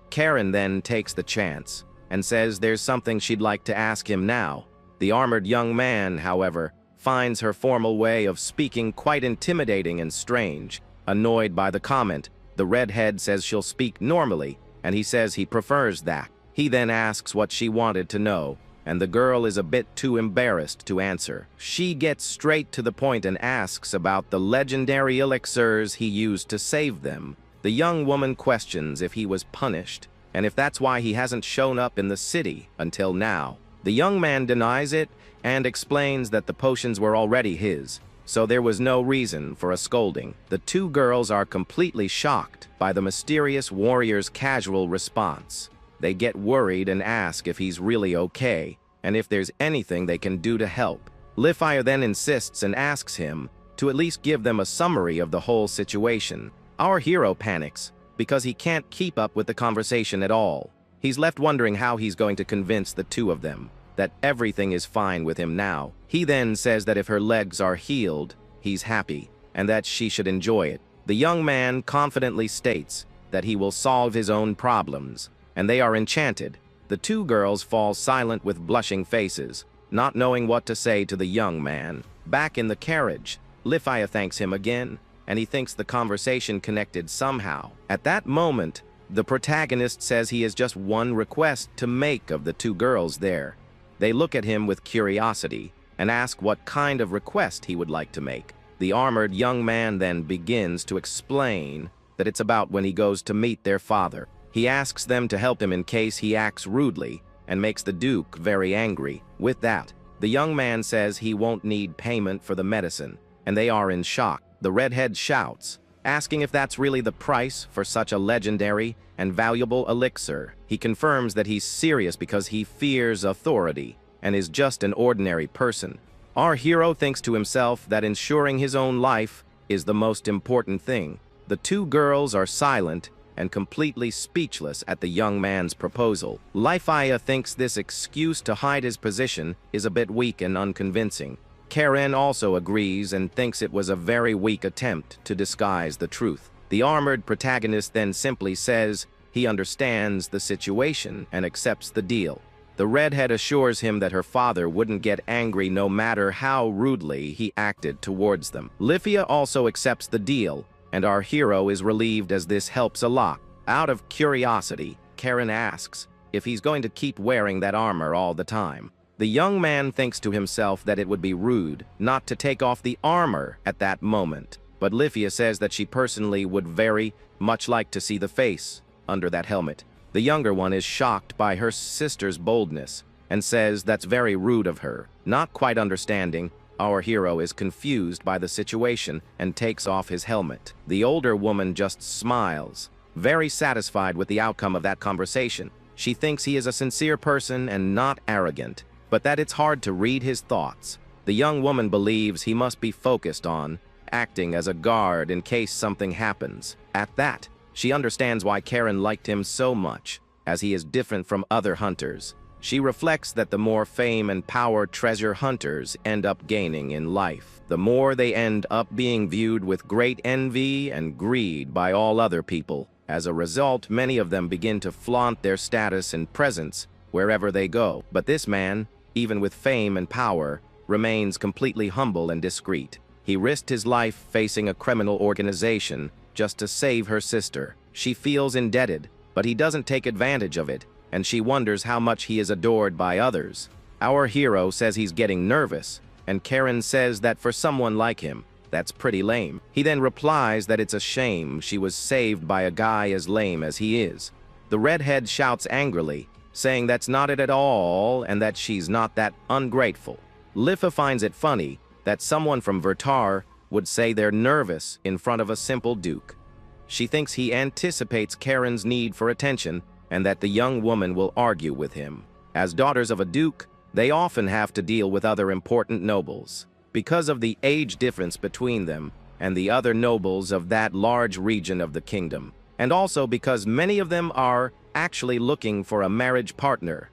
Karen then takes the chance and says there's something she'd like to ask him now. The armored young man, however, finds her formal way of speaking quite intimidating and strange. Annoyed by the comment, the redhead says she'll speak normally, and he says he prefers that. He then asks what she wanted to know, and the girl is a bit too embarrassed to answer. She gets straight to the point and asks about the legendary elixirs he used to save them. The young woman questions if he was punished, and if that's why he hasn't shown up in the city until now. The young man denies it and explains that the potions were already his, so there was no reason for a scolding. The two girls are completely shocked by the mysterious warrior's casual response. They get worried and ask if he's really okay, and if there's anything they can do to help. Li-Fi then insists and asks him to at least give them a summary of the whole situation. Our hero panics, because he can't keep up with the conversation at all. He's left wondering how he's going to convince the two of them that everything is fine with him now. He then says that if her legs are healed, he's happy, and that she should enjoy it. The young man confidently states that he will solve his own problems, and they are enchanted. The two girls fall silent with blushing faces, not knowing what to say to the young man. Back in the carriage, Li-Fi thanks him again, and he thinks the conversation connected somehow. At that moment, the protagonist says he has just one request to make of the two girls there. They look at him with curiosity and ask what kind of request he would like to make. The armored young man then begins to explain that it's about when he goes to meet their father. He asks them to help him in case he acts rudely and makes the Duke very angry. With that, the young man says he won't need payment for the medicine, and they are in shock. The redhead shouts, asking if that's really the price for such a legendary and valuable elixir. He confirms that he's serious because he fears authority and is just an ordinary person. Our hero thinks to himself that ensuring his own life is the most important thing. The two girls are silent and completely speechless at the young man's proposal. Li-Fi thinks this excuse to hide his position is a bit weak and unconvincing. Karen also agrees and thinks it was a very weak attempt to disguise the truth. The armored protagonist then simply says he understands the situation and accepts the deal. The redhead assures him that her father wouldn't get angry no matter how rudely he acted towards them. Li-Fi also accepts the deal, and our hero is relieved as this helps a lot. Out of curiosity, Karen asks if he's going to keep wearing that armor all the time. The young man thinks to himself that it would be rude not to take off the armor at that moment, but Li-Fi says that she personally would very much like to see the face under that helmet. The younger one is shocked by her sister's boldness and says that's very rude of her. Not quite understanding, our hero is confused by the situation and takes off his helmet. The older woman just smiles, very satisfied with the outcome of that conversation. She thinks he is a sincere person and not arrogant, but that it's hard to read his thoughts. The young woman believes he must be focused on acting as a guard in case something happens. At that, she understands why Karen liked him so much, as he is different from other hunters. She reflects that the more fame and power treasure hunters end up gaining in life, the more they end up being viewed with great envy and greed by all other people. As a result, many of them begin to flaunt their status and presence wherever they go. But this man, even with fame and power, remains completely humble and discreet. He risked his life facing a criminal organization just to save her sister. She feels indebted, but he doesn't take advantage of it, and she wonders how much he is adored by others. Our hero says he's getting nervous, and Karen says that for someone like him, That's pretty lame. He then replies that it's a shame she was saved by a guy as lame as he is. The redhead shouts angrily, saying that's not it at all and that she's not that ungrateful. Lifa finds it funny that someone from Vertar would say they're nervous in front of a simple duke. She thinks he anticipates Karen's need for attention and that the young woman will argue with him. As daughters of a duke, they often have to deal with other important nobles. Because of the age difference between them and the other nobles of that large region of the kingdom, and also because many of them are actually looking for a marriage partner.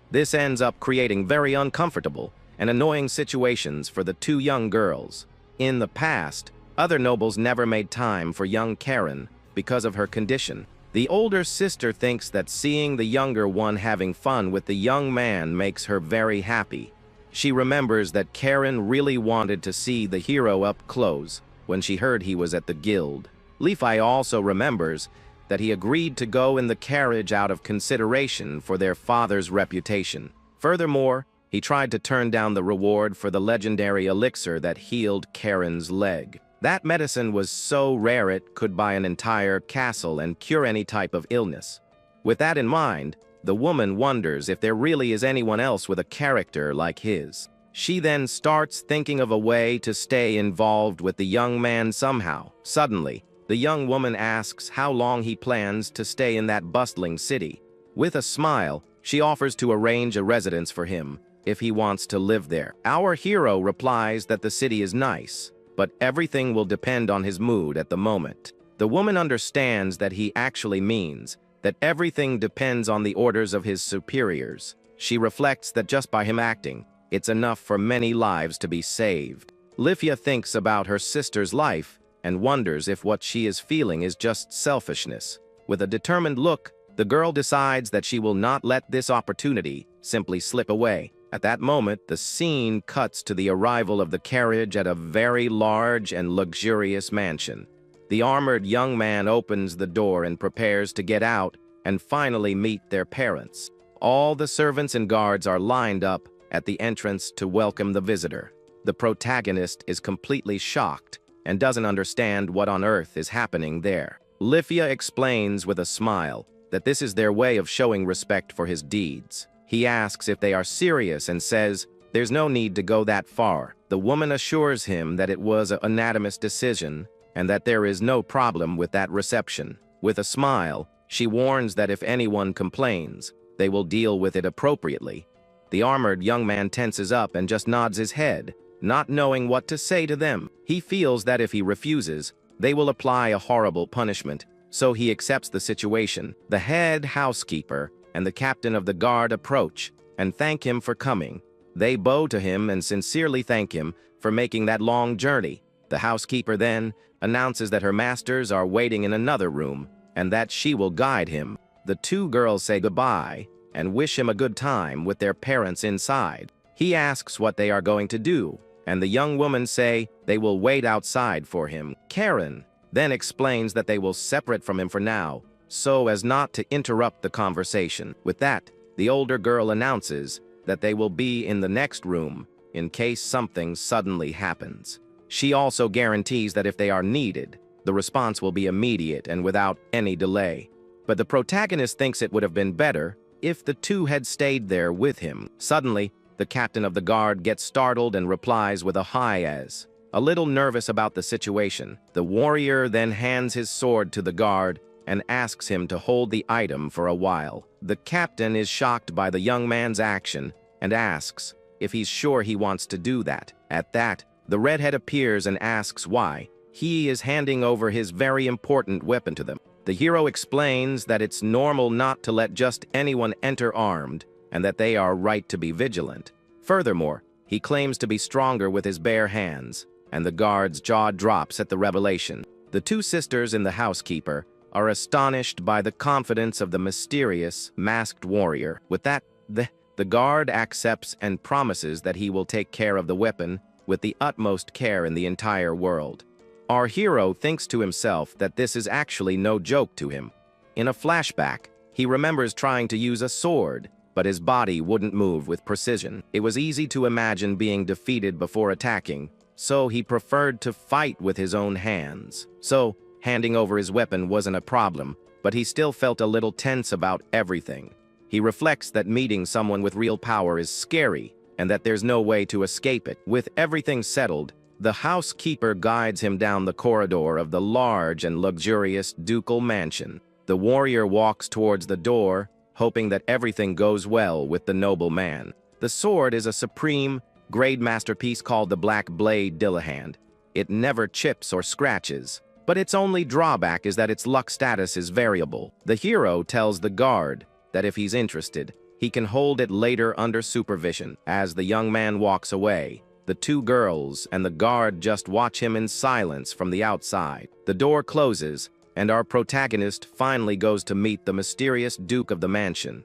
This ends up creating very uncomfortable and annoying situations for the two young girls. In the past, other nobles never made time for young Karen because of her condition. The older sister thinks that seeing the younger one having fun with the young man makes her very happy. She remembers that Karen really wanted to see the hero up close when she heard he was at the guild. Levi also remembers that he agreed to go in the carriage out of consideration for their father's reputation. Furthermore, he tried to turn down the reward for the legendary elixir that healed Karen's leg. That medicine was so rare it could buy an entire castle and cure any type of illness. With that in mind, the woman wonders if there really is anyone else with a character like his. She then starts thinking of a way to stay involved with the young man somehow. Suddenly, the young woman asks how long he plans to stay in that bustling city. With a smile, she offers to arrange a residence for him if he wants to live there. Our hero replies that the city is nice, but everything will depend on his mood at the moment. The woman understands that he actually means that everything depends on the orders of his superiors. She reflects that just by him acting, it's enough for many lives to be saved. Lifia thinks about her sister's life and wonders if what she is feeling is just selfishness. With a determined look, the girl decides that she will not let this opportunity simply slip away. At that moment, the scene cuts to the arrival of the carriage at a very large and luxurious mansion. The armored young man opens the door and prepares to get out and finally meet their parents. All the servants and guards are lined up at the entrance to welcome the visitor. The protagonist is completely shocked and doesn't understand what on earth is happening there. Lifia explains with a smile that this is their way of showing respect for his deeds. He asks if they are serious and says there's no need to go that far. The woman assures him that it was an unanimous decision and that there is no problem with that reception. With a smile, she warns that if anyone complains, they will deal with it appropriately. The armored young man tenses up and just nods his head, not knowing what to say to them. He feels that if he refuses, they will apply a horrible punishment, so he accepts the situation. The head housekeeper and the captain of the guard approach and thank him for coming. They bow to him and sincerely thank him for making that long journey. The housekeeper then announces that her masters are waiting in another room and that she will guide him. The two girls say goodbye and wish him a good time with their parents inside. He asks what they are going to do, and the young women say they will wait outside for him. Karen then explains that they will separate from him for now, so as not to interrupt the conversation. With that, the older girl announces that they will be in the next room in case something suddenly happens. She also guarantees that if they are needed, the response will be immediate and without any delay. But the protagonist thinks it would have been better if the two had stayed there with him. Suddenly, the captain of the guard gets startled and replies with a hi as. A little nervous about the situation, the warrior then hands his sword to the guard and asks him to hold the item for a while. The captain is shocked by the young man's action and asks if he's sure he wants to do that. At that, the redhead appears and asks why he is handing over his very important weapon to them. The hero explains that it's normal not to let just anyone enter armed and that they are right to be vigilant. Furthermore, he claims to be stronger with his bare hands, and the guard's jaw drops at the revelation. The two sisters and the housekeeper are astonished by the confidence of the mysterious, masked warrior. With that, the guard accepts and promises that he will take care of the weapon with the utmost care in the entire world. Our hero thinks to himself that this is actually no joke to him. In a flashback, he remembers trying to use a sword, but his body wouldn't move with precision. It was easy to imagine being defeated before attacking, so he preferred to fight with his own hands. So, handing over his weapon wasn't a problem, but he still felt a little tense about everything. He reflects that meeting someone with real power is scary, and that there's no way to escape it. With everything settled, the housekeeper guides him down the corridor of the large and luxurious ducal mansion. The warrior walks towards the door, hoping that everything goes well with the noble man. The sword is a supreme, grade masterpiece called the Black Blade Dillahand. It never chips or scratches, but its only drawback is that its luck status is variable. The hero tells the guard that if he's interested, he can hold it later under supervision. As the young man walks away, the two girls and the guard just watch him in silence from the outside. The door closes, and our protagonist finally goes to meet the mysterious Duke of the mansion.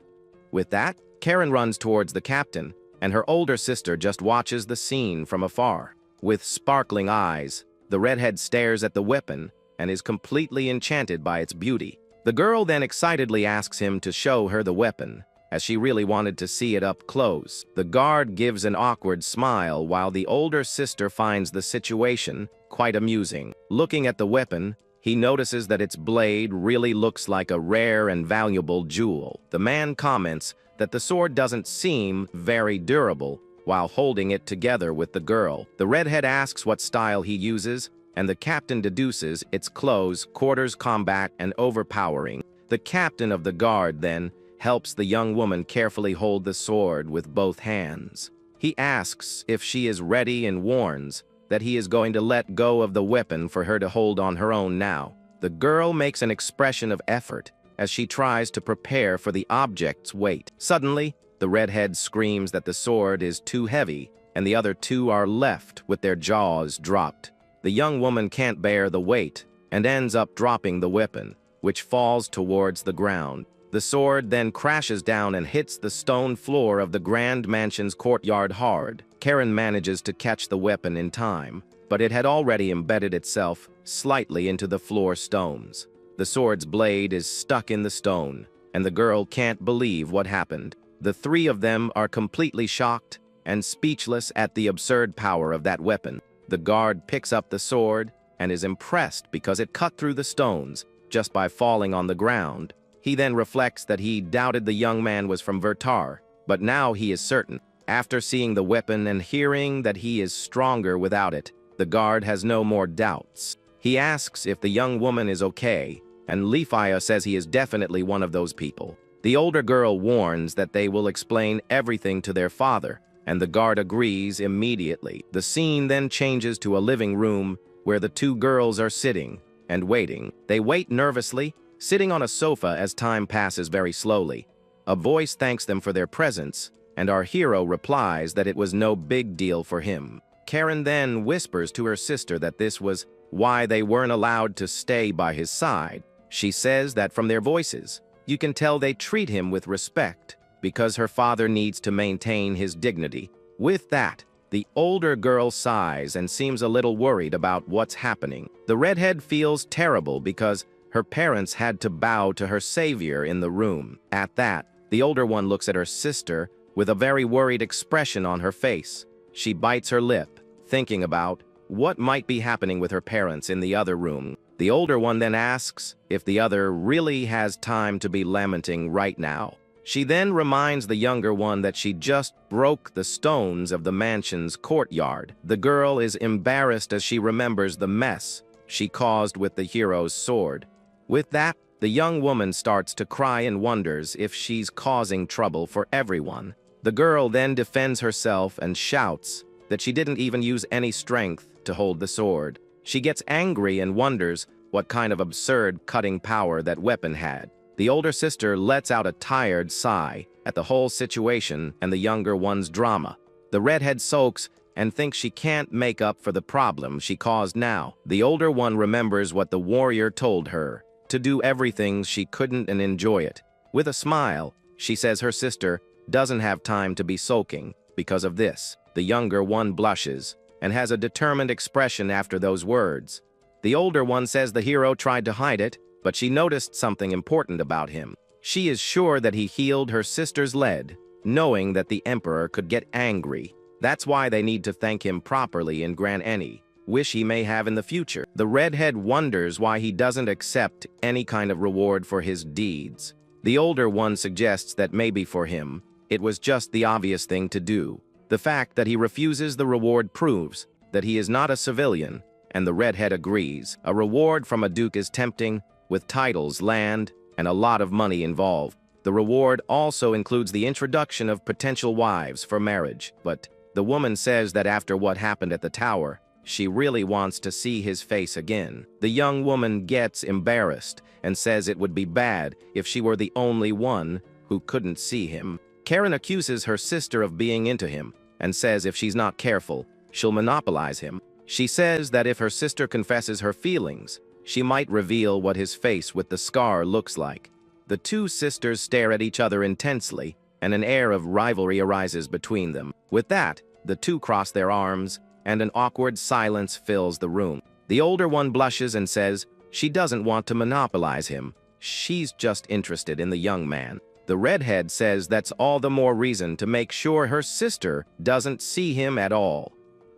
With that, Karen runs towards the captain, and her older sister just watches the scene from afar. With sparkling eyes, the redhead stares at the weapon and is completely enchanted by its beauty. The girl then excitedly asks him to show her the weapon, as she really wanted to see it up close. The guard gives an awkward smile while the older sister finds the situation quite amusing. Looking at the weapon, he notices that its blade really looks like a rare and valuable jewel. The man comments that the sword doesn't seem very durable while holding it together with the girl. The redhead asks what style he uses, and the captain deduces it's close, quarters combat, and overpowering. The captain of the guard then helps the young woman carefully hold the sword with both hands. He asks if she is ready and warns that he is going to let go of the weapon for her to hold on her own now. The girl makes an expression of effort as she tries to prepare for the object's weight. Suddenly, the redhead screams that the sword is too heavy, and the other two are left with their jaws dropped. The young woman can't bear the weight and ends up dropping the weapon, which falls towards the ground. The sword then crashes down and hits the stone floor of the grand mansion's courtyard hard. Karen manages to catch the weapon in time, but it had already embedded itself slightly into the floor stones. The sword's blade is stuck in the stone, and the girl can't believe what happened. The three of them are completely shocked and speechless at the absurd power of that weapon. The guard picks up the sword and is impressed because it cut through the stones just by falling on the ground. He then reflects that he doubted the young man was from Vertar, but now he is certain. After seeing the weapon and hearing that he is stronger without it, the guard has no more doubts. He asks if the young woman is okay, and Leafia says he is definitely one of those people. The older girl warns that they will explain everything to their father, and the guard agrees immediately. The scene then changes to a living room where the two girls are sitting and waiting. They wait nervously, sitting on a sofa as time passes very slowly. A voice thanks them for their presence, and our hero replies that it was no big deal for him. Karen then whispers to her sister that this was why they weren't allowed to stay by his side. She says that from their voices, you can tell they treat him with respect because her father needs to maintain his dignity. With that, the older girl sighs and seems a little worried about what's happening. The redhead feels terrible because her parents had to bow to her savior in the room. At that, the older one looks at her sister with a very worried expression on her face. She bites her lip, thinking about what might be happening with her parents in the other room. The older one then asks if the other really has time to be lamenting right now. She then reminds the younger one that she just broke the stones of the mansion's courtyard. The girl is embarrassed as she remembers the mess she caused with the hero's sword. With that, the young woman starts to cry and wonders if she's causing trouble for everyone. The girl then defends herself and shouts that she didn't even use any strength to hold the sword. She gets angry and wonders what kind of absurd cutting power that weapon had. The older sister lets out a tired sigh at the whole situation and the younger one's drama. The redhead sulks and thinks she can't make up for the problem she caused now. The older one remembers what the warrior told her, to do everything she couldn't and enjoy it. With a smile, she says her sister doesn't have time to be sulking because of this. The younger one blushes and has a determined expression after those words. The older one says the hero tried to hide it, but she noticed something important about him. She is sure that he healed her sister's lead, knowing that the emperor could get angry That's why they need to thank him properly and grant any wish he may have in the future. The redhead wonders why he doesn't accept any kind of reward for his deeds. The older one suggests that maybe for him, it was just the obvious thing to do. The fact that he refuses the reward proves that he is not a civilian, and the redhead agrees. A reward from a duke is tempting, with titles, land, and a lot of money involved. The reward also includes the introduction of potential wives for marriage, but the woman says that after what happened at the tower, she really wants to see his face again. The young woman gets embarrassed and says it would be bad if she were the only one who couldn't see him. Karen accuses her sister of being into him and says if she's not careful, she'll monopolize him. She says that if her sister confesses her feelings, she might reveal what his face with the scar looks like. The two sisters stare at each other intensely, and an air of rivalry arises between them. With that, the two cross their arms, and an awkward silence fills the room. The older one blushes and says she doesn't want to monopolize him. She's just interested in the young man. The redhead says that's all the more reason to make sure her sister doesn't see him at all.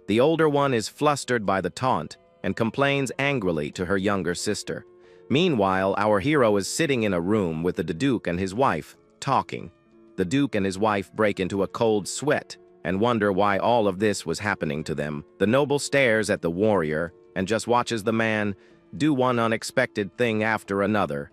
The older one is flustered by the taunt and complains angrily to her younger sister. Meanwhile, our hero is sitting in a room with the Duke and his wife, talking. The Duke and his wife break into a cold sweat and wonder why all of this was happening to them. The noble stares at the warrior and just watches the man do one unexpected thing after another.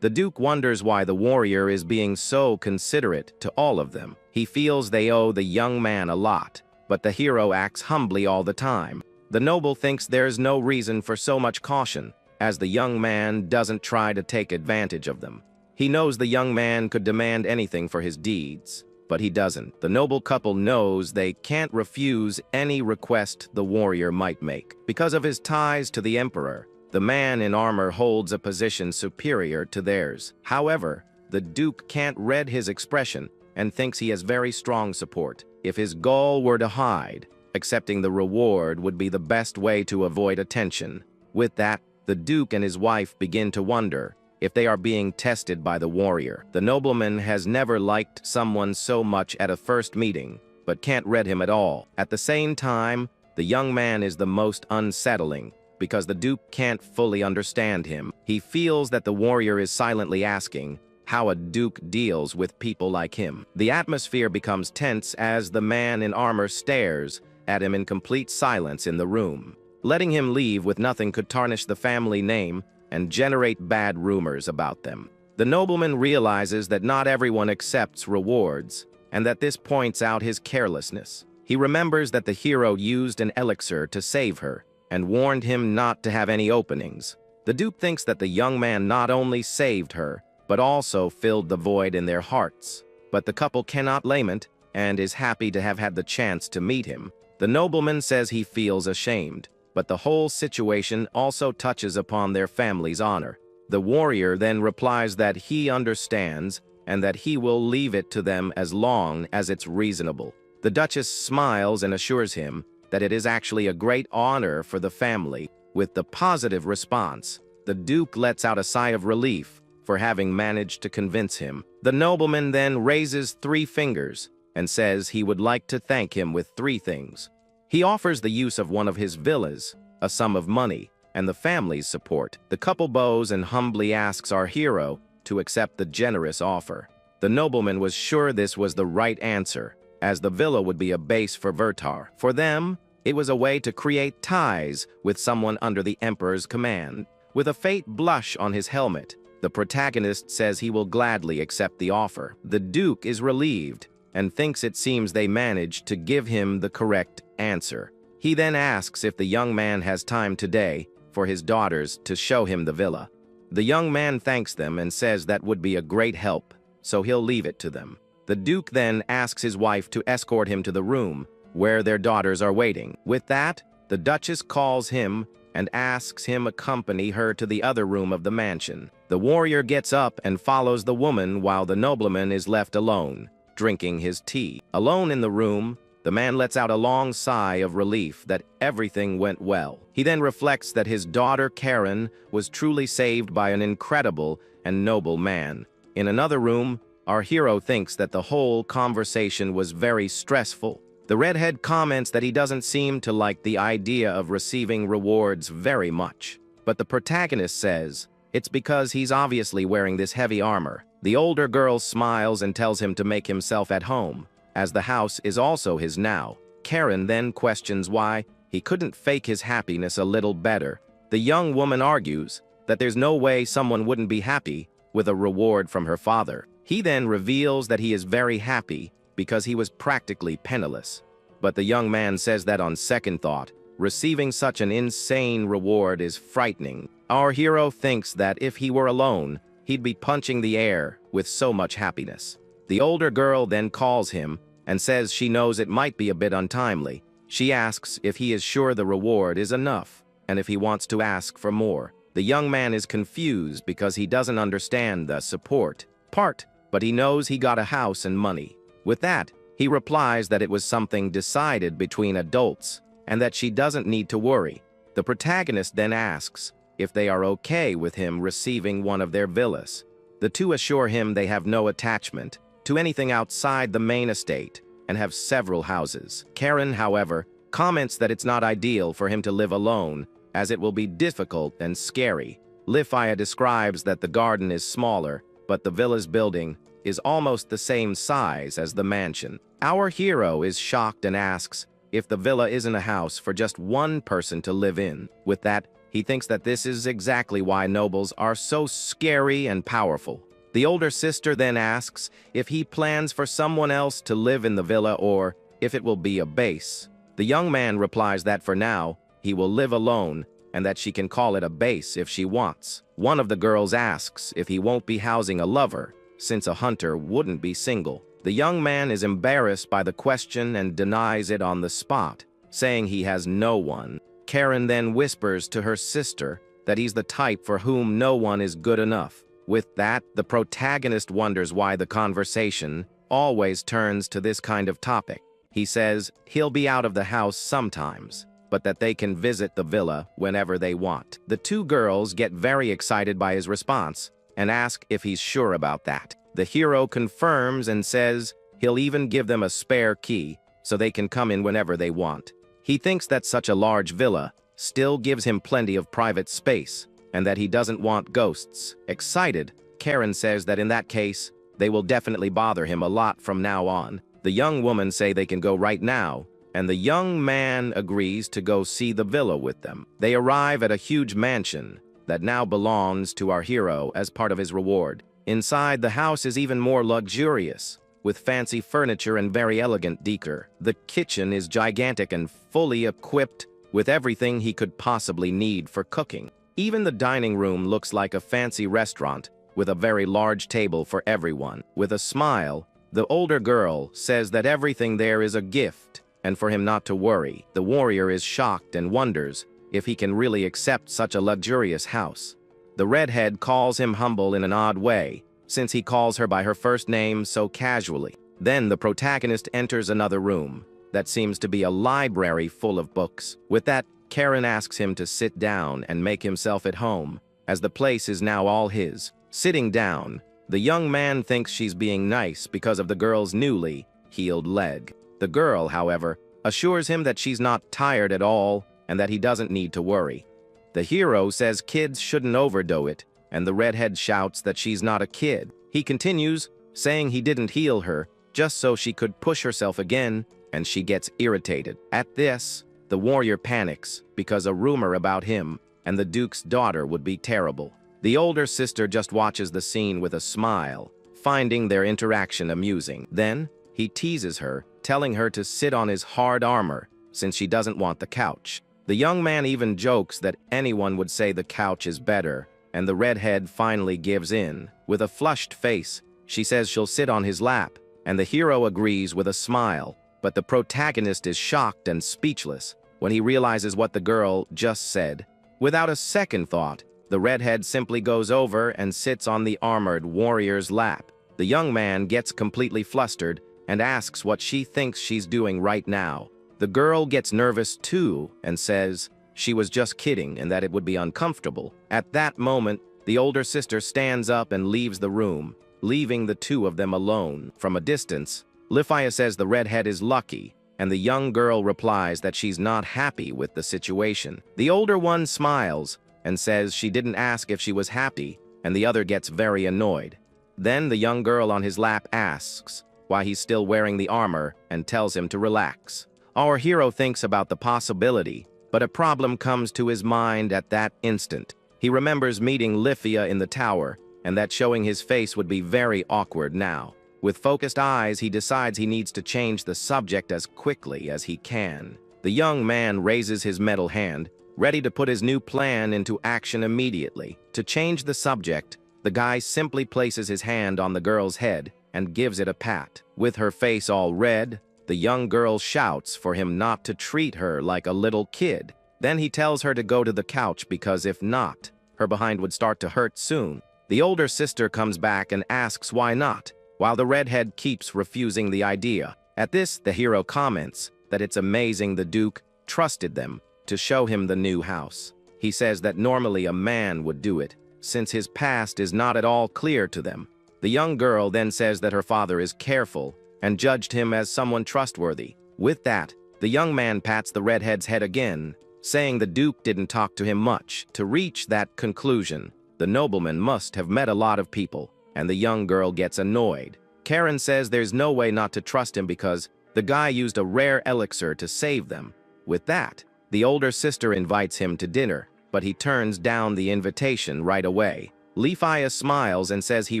The Duke wonders why the warrior is being so considerate to all of them. He feels they owe the young man a lot, but the hero acts humbly all the time. The noble thinks there's no reason for so much caution, as the young man doesn't try to take advantage of them. He knows the young man could demand anything for his deeds, but he doesn't. The noble couple knows they can't refuse any request the warrior might make. Because of his ties to the emperor, the man in armor holds a position superior to theirs. However, the Duke can't read his expression and thinks he has very strong support. If his goal were to hide, accepting the reward would be the best way to avoid attention. With that, the Duke and his wife begin to wonder if they are being tested by the warrior. The nobleman has never liked someone so much at a first meeting, but can't read him at all. At the same time, the young man is the most unsettling, because the Duke can't fully understand him. He feels that the warrior is silently asking how a Duke deals with people like him. The atmosphere becomes tense as the man in armor stares at him in complete silence in the room. Letting him leave with nothing could tarnish the family name and generate bad rumors about them. The nobleman realizes that not everyone accepts rewards, and that this points out his carelessness. He remembers that the hero used an elixir to save her, and warned him not to have any openings. The Duke thinks that the young man not only saved her, but also filled the void in their hearts. But the couple cannot lament, and is happy to have had the chance to meet him. The nobleman says he feels ashamed, but the whole situation also touches upon their family's honor. The warrior then replies that he understands and that he will leave it to them as long as it's reasonable. The Duchess smiles and assures him that it is actually a great honor for the family. With the positive response, the Duke lets out a sigh of relief for having managed to convince him. The nobleman then raises 3 fingers and says he would like to thank him with 3 things. He offers the use of one of his villas, a sum of money, and the family's support. The couple bows and humbly asks our hero to accept the generous offer. The nobleman was sure this was the right answer, as the villa would be a base for Vertar. For them, it was a way to create ties with someone under the emperor's command. With a faint blush on his helmet, the protagonist says he will gladly accept the offer. The Duke is relieved and thinks it seems they managed to give him the correct answer. He then asks if the young man has time today for his daughters to show him the villa. The young man thanks them and says that would be a great help, so he'll leave it to them. The Duke then asks his wife to escort him to the room where their daughters are waiting. With that, the Duchess calls him and asks him accompany her to the other room of the mansion. The warrior gets up and follows the woman while the nobleman is left alone, drinking his tea. Alone in the room, the man lets out a long sigh of relief that everything went well. He then reflects that his daughter Karen was truly saved by an incredible and noble man. In another room, our hero thinks that the whole conversation was very stressful, The redhead comments that he doesn't seem to like the idea of receiving rewards very much. But the protagonist says it's because he's obviously wearing this heavy armor. The older girl smiles and tells him to make himself at home, as the house is also his now. Karen then questions why he couldn't fake his happiness a little better. The young woman argues that there's no way someone wouldn't be happy with a reward from her father. He then reveals that he is very happy because he was practically penniless. But the young man says that on second thought, receiving such an insane reward is frightening. Our hero thinks that if he were alone, he'd be punching the air with so much happiness. The older girl then calls him and says she knows it might be a bit untimely. She asks if he is sure the reward is enough, and if he wants to ask for more. The young man is confused because he doesn't understand the support part, but he knows he got a house and money. With that, he replies that it was something decided between adults, and that she doesn't need to worry. The protagonist then asks if they are okay with him receiving one of their villas. The two assure him they have no attachment to anything outside the main estate and have several houses. Karen, however, comments that it's not ideal for him to live alone, as it will be difficult and scary. Lifia describes that the garden is smaller, but the villa's building is almost the same size as the mansion. Our hero is shocked and asks if the villa isn't a house for just one person to live in. With that, he thinks that this is exactly why nobles are so scary and powerful. The older sister then asks if he plans for someone else to live in the villa or if it will be a base. The young man replies that for now, he will live alone and that she can call it a base if she wants. One of the girls asks if he won't be housing a lover, since a hunter wouldn't be single. The young man is embarrassed by the question and denies it on the spot, saying he has no one. Karen then whispers to her sister that he's the type for whom no one is good enough. With that, the protagonist wonders why the conversation always turns to this kind of topic. He says he'll be out of the house sometimes, but that they can visit the villa whenever they want. The two girls get very excited by his response and ask if he's sure about that. The hero confirms and says he'll even give them a spare key so they can come in whenever they want. He thinks that such a large villa still gives him plenty of private space and that he doesn't want ghosts. Excited, Karen says that in that case, they will definitely bother him a lot from now on. The young woman say they can go right now, and the young man agrees to go see the villa with them. They arrive at a huge mansion that now belongs to our hero as part of his reward. Inside, the house is even more luxurious, with fancy furniture and very elegant decor. The kitchen is gigantic and fully equipped with everything he could possibly need for cooking. Even the dining room looks like a fancy restaurant, with a very large table for everyone. With a smile, the older girl says that everything there is a gift, and for him not to worry. The warrior is shocked and wonders if he can really accept such a luxurious house. The redhead calls him humble in an odd way, since he calls her by her first name so casually. Then the protagonist enters another room that seems to be a library full of books. With that, Karen asks him to sit down and make himself at home, as the place is now all his. Sitting down, the young man thinks she's being nice because of the girl's newly healed leg. The girl, however, assures him that she's not tired at all and that he doesn't need to worry. The hero says kids shouldn't overdo it, and the redhead shouts that she's not a kid. He continues, saying he didn't heal her just so she could push herself again, and she gets irritated. At this, the warrior panics because a rumor about him and the duke's daughter would be terrible. The older sister just watches the scene with a smile, finding their interaction amusing. Then, he teases her, telling her to sit on his hard armor since she doesn't want the couch. The young man even jokes that anyone would say the couch is better, and the redhead finally gives in. With a flushed face, she says she'll sit on his lap, and the hero agrees with a smile. But the protagonist is shocked and speechless when he realizes what the girl just said. Without a second thought, the redhead simply goes over and sits on the armored warrior's lap. The young man gets completely flustered and asks what she thinks she's doing right now. The girl gets nervous too and says she was just kidding and that it would be uncomfortable. At that moment, the older sister stands up and leaves the room, leaving the two of them alone. From a distance, Lifia says the redhead is lucky and the young girl replies that she's not happy with the situation. The older one smiles and says she didn't ask if she was happy, and the other gets very annoyed. Then the young girl on his lap asks why he's still wearing the armor and tells him to relax. Our hero thinks about the possibility, but a problem comes to his mind at that instant. He remembers meeting Lifia in the tower, and that showing his face would be very awkward now. With focused eyes, he decides he needs to change the subject as quickly as he can. The young man raises his metal hand, ready to put his new plan into action immediately. To change the subject, the guy simply places his hand on the girl's head and gives it a pat. With her face all red, the young girl shouts for him not to treat her like a little kid. Then he tells her to go to the couch because if not, her behind would start to hurt soon. The older sister comes back and asks why not, while the redhead keeps refusing the idea. At this, the hero comments that it's amazing the Duke trusted them to show him the new house. He says that normally a man would do it, since his past is not at all clear to them. The young girl then says that her father is careful and judged him as someone trustworthy. With that, the young man pats the redhead's head again, saying the Duke didn't talk to him much. To reach that conclusion, the nobleman must have met a lot of people, and the young girl gets annoyed. Karen says there's no way not to trust him because the guy used a rare elixir to save them. With that, the older sister invites him to dinner, but he turns down the invitation right away. Lifia smiles and says he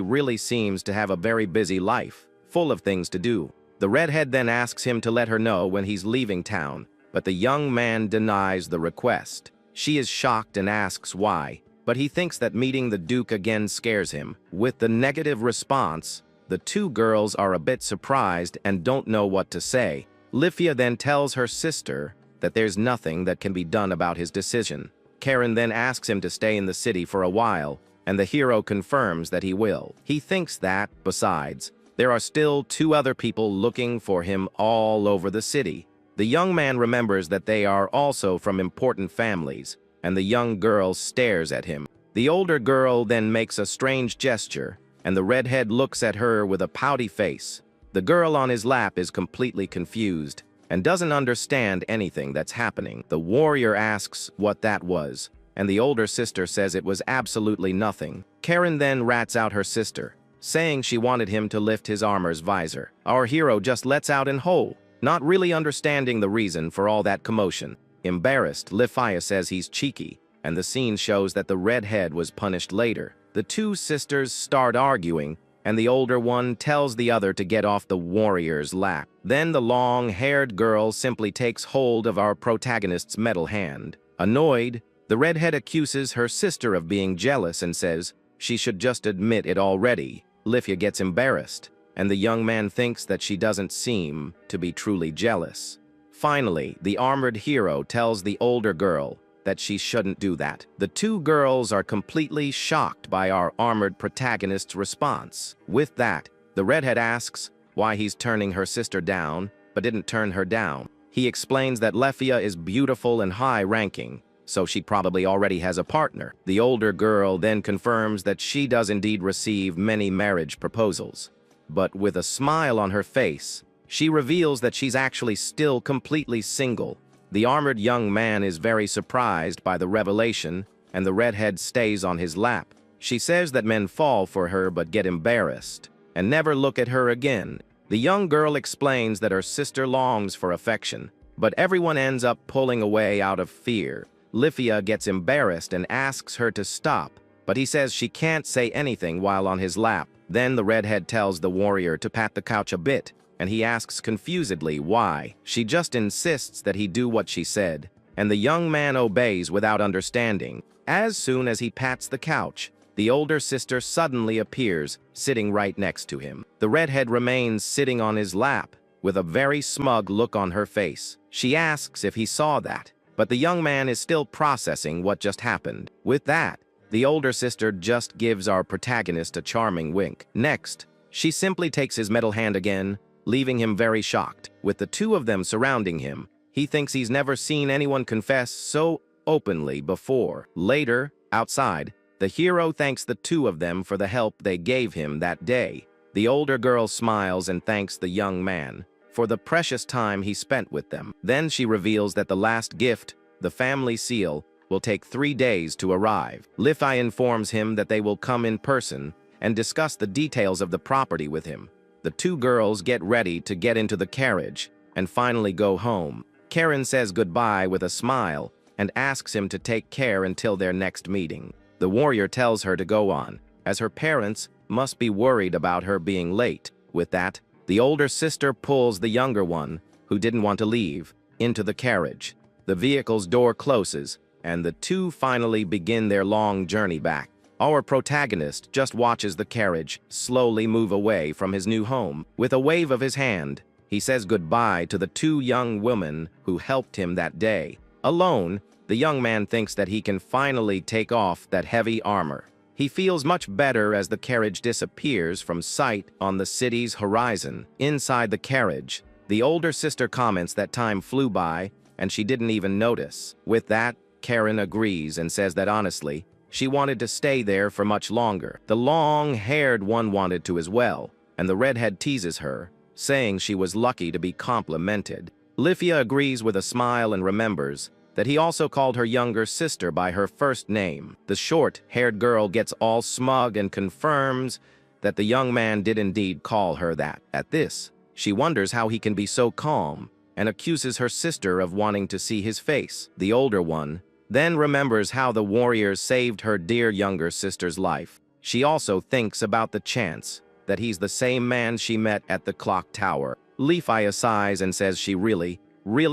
really seems to have a very busy life, full of things to do. The redhead then asks him to let her know when he's leaving town, but the young man denies the request. She is shocked and asks why, but he thinks that meeting the Duke again scares him. With the negative response, the two girls are a bit surprised and don't know what to say. Lifia then tells her sister that there's nothing that can be done about his decision. Karen then asks him to stay in the city for a while, and the hero confirms that he will. He thinks that, besides, there are still two other people looking for him all over the city. The young man remembers that they are also from important families, and the young girl stares at him. The older girl then makes a strange gesture, and the redhead looks at her with a pouty face. The girl on his lap is completely confused and doesn't understand anything that's happening. The warrior asks what that was, and the older sister says it was absolutely nothing. Karen then rats out her sister, saying she wanted him to lift his armor's visor. Our hero just lets out in whole, not really understanding the reason for all that commotion. Embarrassed, Lifia says he's cheeky, and the scene shows that the redhead was punished later. The two sisters start arguing, and the older one tells the other to get off the warrior's lap. Then the long-haired girl simply takes hold of our protagonist's metal hand. Annoyed, the redhead accuses her sister of being jealous and says she should just admit it already. Lifia gets embarrassed, and the young man thinks that she doesn't seem to be truly jealous. Finally, the armored hero tells the older girl that she shouldn't do that. The two girls are completely shocked by our armored protagonist's response. With that, the redhead asks why he's turning her sister down, but didn't turn her down. He explains that Lifia is beautiful and high-ranking, so she probably already has a partner. The older girl then confirms that she does indeed receive many marriage proposals, but with a smile on her face, she reveals that she's actually still completely single. The armored young man is very surprised by the revelation, and the redhead stays on his lap. She says that men fall for her but get embarrassed and never look at her again. The young girl explains that her sister longs for affection, but everyone ends up pulling away out of fear. Lifia gets embarrassed and asks her to stop, but he says she can't say anything while on his lap. Then the redhead tells the warrior to pat the couch a bit, and he asks confusedly why. She just insists that he do what she said, and the young man obeys without understanding. As soon as he pats the couch, the older sister suddenly appears, sitting right next to him. The redhead remains sitting on his lap, with a very smug look on her face. She asks if he saw that, but the young man is still processing what just happened. With that, the older sister just gives our protagonist a charming wink. Next, she simply takes his metal hand again, leaving him very shocked. With the two of them surrounding him, he thinks he's never seen anyone confess so openly before. Later, outside, the hero thanks the two of them for the help they gave him that day. The older girl smiles and thanks the young man for the precious time he spent with them. Then she reveals that the last gift, the family seal, will take 3 days to arrive. Lifei informs him that they will come in person and discuss the details of the property with him. The two girls get ready to get into the carriage and finally go home. Karen says goodbye with a smile and asks him to take care until their next meeting. The warrior tells her to go on, as her parents must be worried about her being late. With that, the older sister pulls the younger one, who didn't want to leave, into the carriage. The vehicle's door closes, and the two finally begin their long journey back. Our protagonist just watches the carriage slowly move away from his new home. With a wave of his hand, he says goodbye to the two young women who helped him that day. Alone, the young man thinks that he can finally take off that heavy armor. He feels much better as the carriage disappears from sight on the city's horizon. Inside the carriage, the older sister comments that time flew by and she didn't even notice. With that, Karen agrees and says that honestly, she wanted to stay there for much longer. The long-haired one wanted to as well, and the redhead teases her, saying she was lucky to be complimented. Lifei agrees with a smile and remembers that he also called her younger sister by her first name. The short-haired girl gets all smug and confirms that the young man did indeed call her that. At this, she wonders how he can be so calm and accuses her sister of wanting to see his face. The older one then remembers how the warriors saved her dear younger sister's life. She also thinks about the chance that he's the same man she met at the clock tower. Lifei sighs and says she really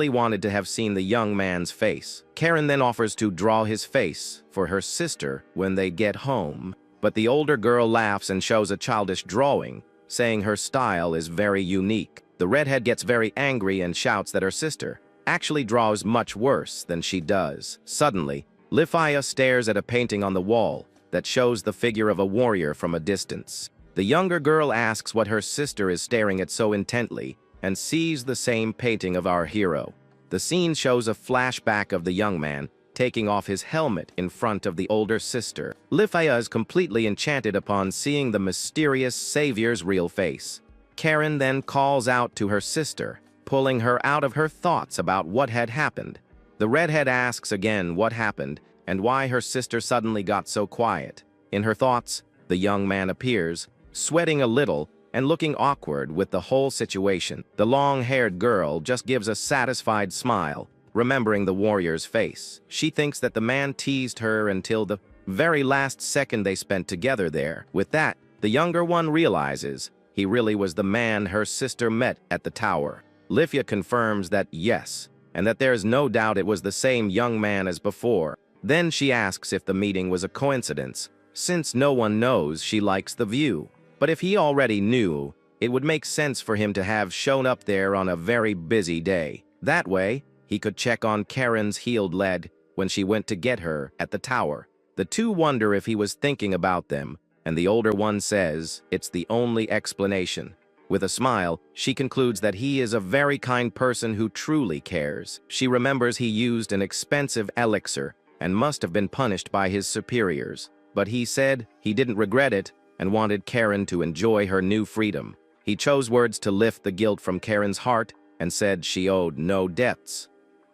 wanted to have seen the young man's face. Karen then offers to draw his face for her sister when they get home, but the older girl laughs and shows a childish drawing, saying her style is very unique. The redhead gets very angry and shouts that her sister actually draws much worse than she does. Suddenly, Lifei stares at a painting on the wall that shows the figure of a warrior from a distance. The younger girl asks what her sister is staring at so intently, and sees the same painting of our hero. The scene shows a flashback of the young man taking off his helmet in front of the older sister. Lifei is completely enchanted upon seeing the mysterious savior's real face. Karen then calls out to her sister, pulling her out of her thoughts about what had happened. The redhead asks again what happened and why her sister suddenly got so quiet. In her thoughts, the young man appears, sweating a little and looking awkward with the whole situation. The long-haired girl just gives a satisfied smile, remembering the warrior's face. She thinks that the man teased her until the very last second they spent together there. With that, the younger one realizes he really was the man her sister met at the tower. Lifei confirms that yes, and that there's no doubt it was the same young man as before. Then she asks if the meeting was a coincidence, since no one knows she likes the view. But if he already knew, it would make sense for him to have shown up there on a very busy day. That way, he could check on Karen's healed leg when she went to get her at the tower. The two wonder if he was thinking about them, and the older one says it's the only explanation. With a smile, she concludes that he is a very kind person who truly cares. She remembers he used an expensive elixir and must have been punished by his superiors. But he said he didn't regret it and wanted Karen to enjoy her new freedom. He chose words to lift the guilt from Karen's heart and said she owed no debts.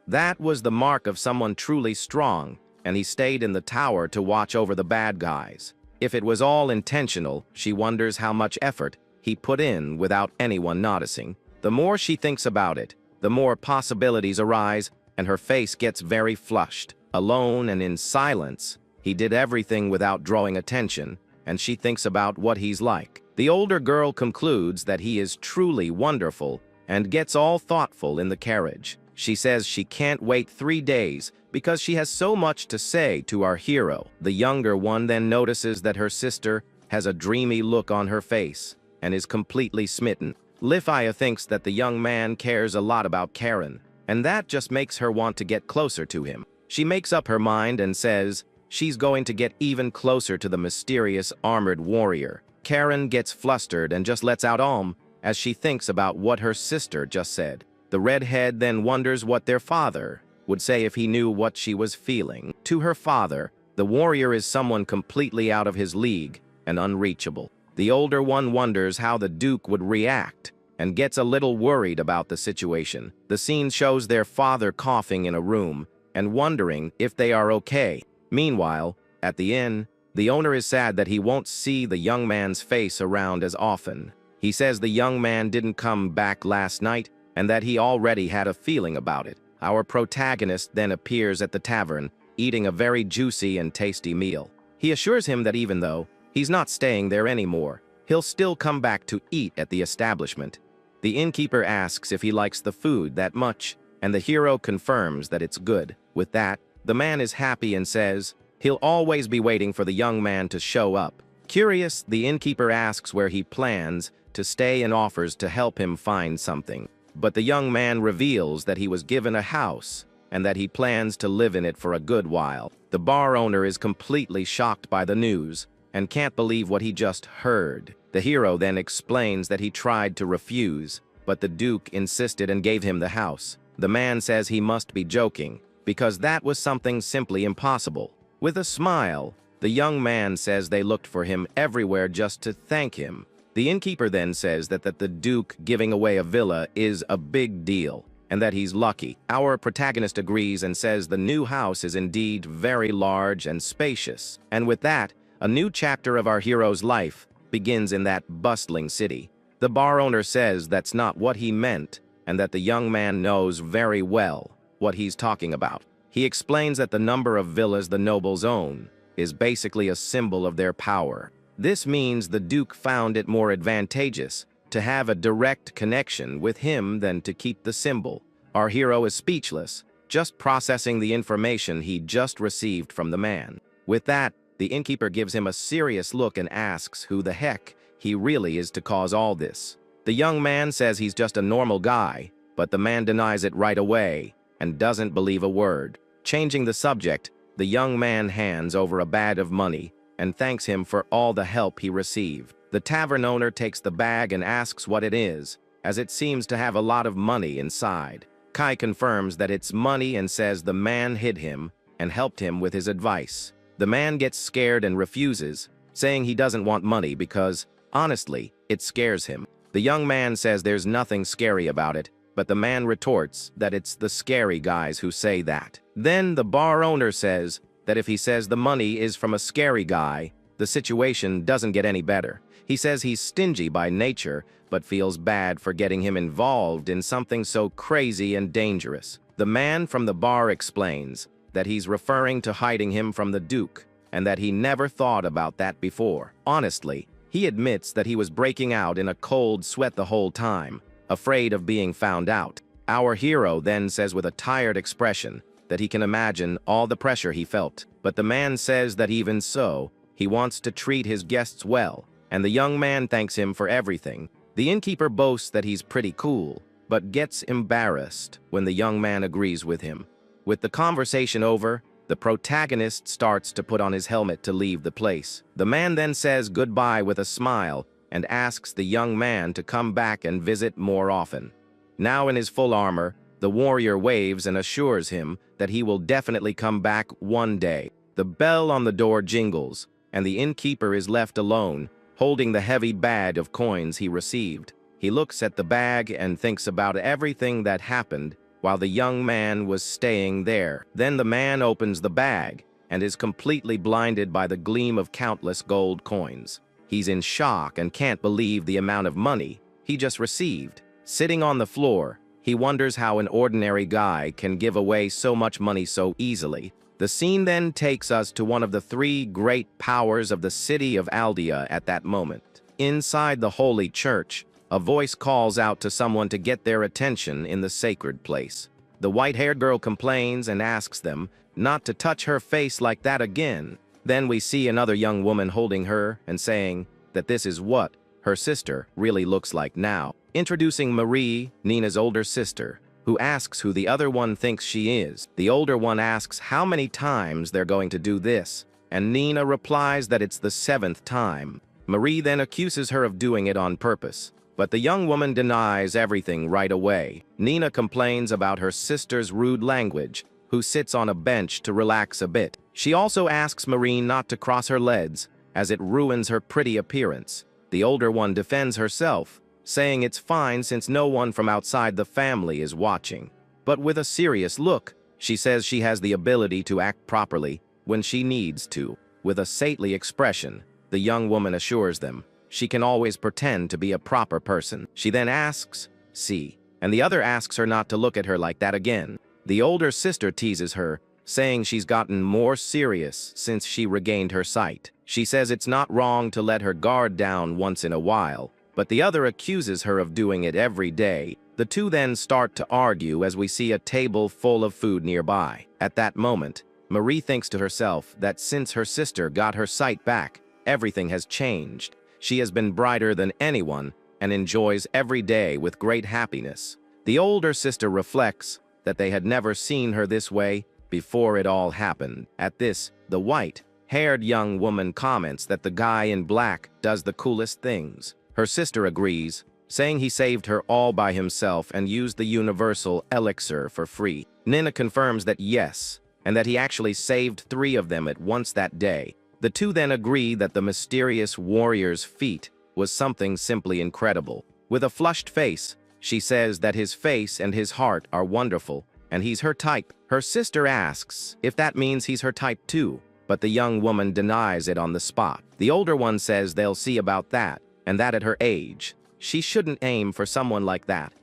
That was the mark of someone truly strong, and he stayed in the tower to watch over the bad guys. If it was all intentional, she wonders how much effort he put in without anyone noticing. The more she thinks about it, the more possibilities arise, and her face gets very flushed. Alone and in silence, he did everything without drawing attention, and she thinks about what he's like. The older girl concludes that he is truly wonderful and gets all thoughtful in the carriage. She says she can't wait 3 days because she has so much to say to our hero. The younger one then notices that her sister has a dreamy look on her face and is completely smitten. Lifei thinks that the young man cares a lot about Karen, and that just makes her want to get closer to him. She makes up her mind and says she's going to get even closer to the mysterious armored warrior. Karen gets flustered and just lets out as she thinks about what her sister just said. The redhead then wonders what their father would say if he knew what she was feeling. To her father, the warrior is someone completely out of his league and unreachable. The older one wonders how the Duke would react and gets a little worried about the situation. The scene shows their father coughing in a room and wondering if they are okay. Meanwhile, at the inn, the owner is sad that he won't see the young man's face around as often. He says the young man didn't come back last night and that he already had a feeling about it. Our protagonist then appears at the tavern, eating a very juicy and tasty meal. He assures him that even though he's not staying there anymore, he'll still come back to eat at the establishment. The innkeeper asks if he likes the food that much, and the hero confirms that it's good. With that, the man is happy and says he'll always be waiting for the young man to show up. Curious, the innkeeper asks where he plans to stay and offers to help him find something. But the young man reveals that he was given a house and that he plans to live in it for a good while. The bar owner is completely shocked by the news and can't believe what he just heard. The hero then explains that he tried to refuse, but the Duke insisted and gave him the house. The man says he must be joking, because that was something simply impossible. With a smile, the young man says they looked for him everywhere just to thank him. The innkeeper then says that the Duke giving away a villa is a big deal, and that he's lucky. Our protagonist agrees and says the new house is indeed very large and spacious. And with that, a new chapter of our hero's life begins in that bustling city. The bar owner says that's not what he meant, and that the young man knows very well what he's talking about. He explains that the number of villas the nobles own is basically a symbol of their power. This means the Duke found it more advantageous to have a direct connection with him than to keep the symbol. Our hero is speechless, just processing the information he just received from the man. With that, the innkeeper gives him a serious look and asks who the heck he really is to cause all this. The young man says he's just a normal guy, but the man denies it right away and doesn't believe a word. Changing the subject, the young man hands over a bag of money and thanks him for all the help he received. The tavern owner takes the bag and asks what it is, as it seems to have a lot of money inside. Kai confirms that it's money and says the man hid him and helped him with his advice. The man gets scared and refuses, saying he doesn't want money because, honestly, it scares him. The young man says there's nothing scary about it, but the man retorts that it's the scary guys who say that. Then the bar owner says that if he says the money is from a scary guy, the situation doesn't get any better. He says he's stingy by nature, but feels bad for getting him involved in something so crazy and dangerous. The man from the bar explains that he's referring to hiding him from the Duke, and that he never thought about that before. Honestly, he admits that he was breaking out in a cold sweat the whole time, afraid of being found out. Our hero then says with a tired expression that he can imagine all the pressure he felt. But the man says that even so, he wants to treat his guests well, and the young man thanks him for everything. The innkeeper boasts that he's pretty cool, but gets embarrassed when the young man agrees with him. With the conversation over, the protagonist starts to put on his helmet to leave the place. The man then says goodbye with a smile and asks the young man to come back and visit more often. Now in his full armor, the warrior waves and assures him that he will definitely come back one day. The bell on the door jingles, and the innkeeper is left alone, holding the heavy bag of coins he received. He looks at the bag and thinks about everything that happened while the young man was staying there. Then the man opens the bag and is completely blinded by the gleam of countless gold coins. He's in shock and can't believe the amount of money he just received. Sitting on the floor, he wonders how an ordinary guy can give away so much money so easily. The scene then takes us to one of the three great powers of the city of Aldea at that moment. Inside the holy church, a voice calls out to someone to get their attention in the sacred place. The white-haired girl complains and asks them not to touch her face like that again. Then we see another young woman holding her and saying that this is what her sister really looks like now. Introducing Marie, Nina's older sister, who asks who the other one thinks she is. The older one asks how many times they're going to do this, and Nina replies that it's the 7th time. Marie then accuses her of doing it on purpose, but the young woman denies everything right away. Nina complains about her sister's rude language, who sits on a bench to relax a bit. She also asks Marie not to cross her legs, as it ruins her pretty appearance. The older one defends herself, saying it's fine since no one from outside the family is watching. But with a serious look, she says she has the ability to act properly when she needs to. With a saintly expression, the young woman assures them she can always pretend to be a proper person. She then asks, "See," and the other asks her not to look at her like that again. The older sister teases her, saying she's gotten more serious since she regained her sight. She says it's not wrong to let her guard down once in a while, but the other accuses her of doing it every day. The two then start to argue as we see a table full of food nearby. At that moment, Marie thinks to herself that since her sister got her sight back, everything has changed. She has been brighter than anyone and enjoys every day with great happiness. The older sister reflects that they had never seen her this way before it all happened. At this, the white-haired young woman comments that the guy in black does the coolest things. Her sister agrees, saying he saved her all by himself and used the universal elixir for free. Nina confirms that yes, and that he actually saved 3 of them at once that day. The two then agree that the mysterious warrior's feat was something simply incredible. With a flushed face, she says that his face and his heart are wonderful, and he's her type. Her sister asks if that means he's her type too, but the young woman denies it on the spot. The older one says they'll see about that, and that at her age, she shouldn't aim for someone like that.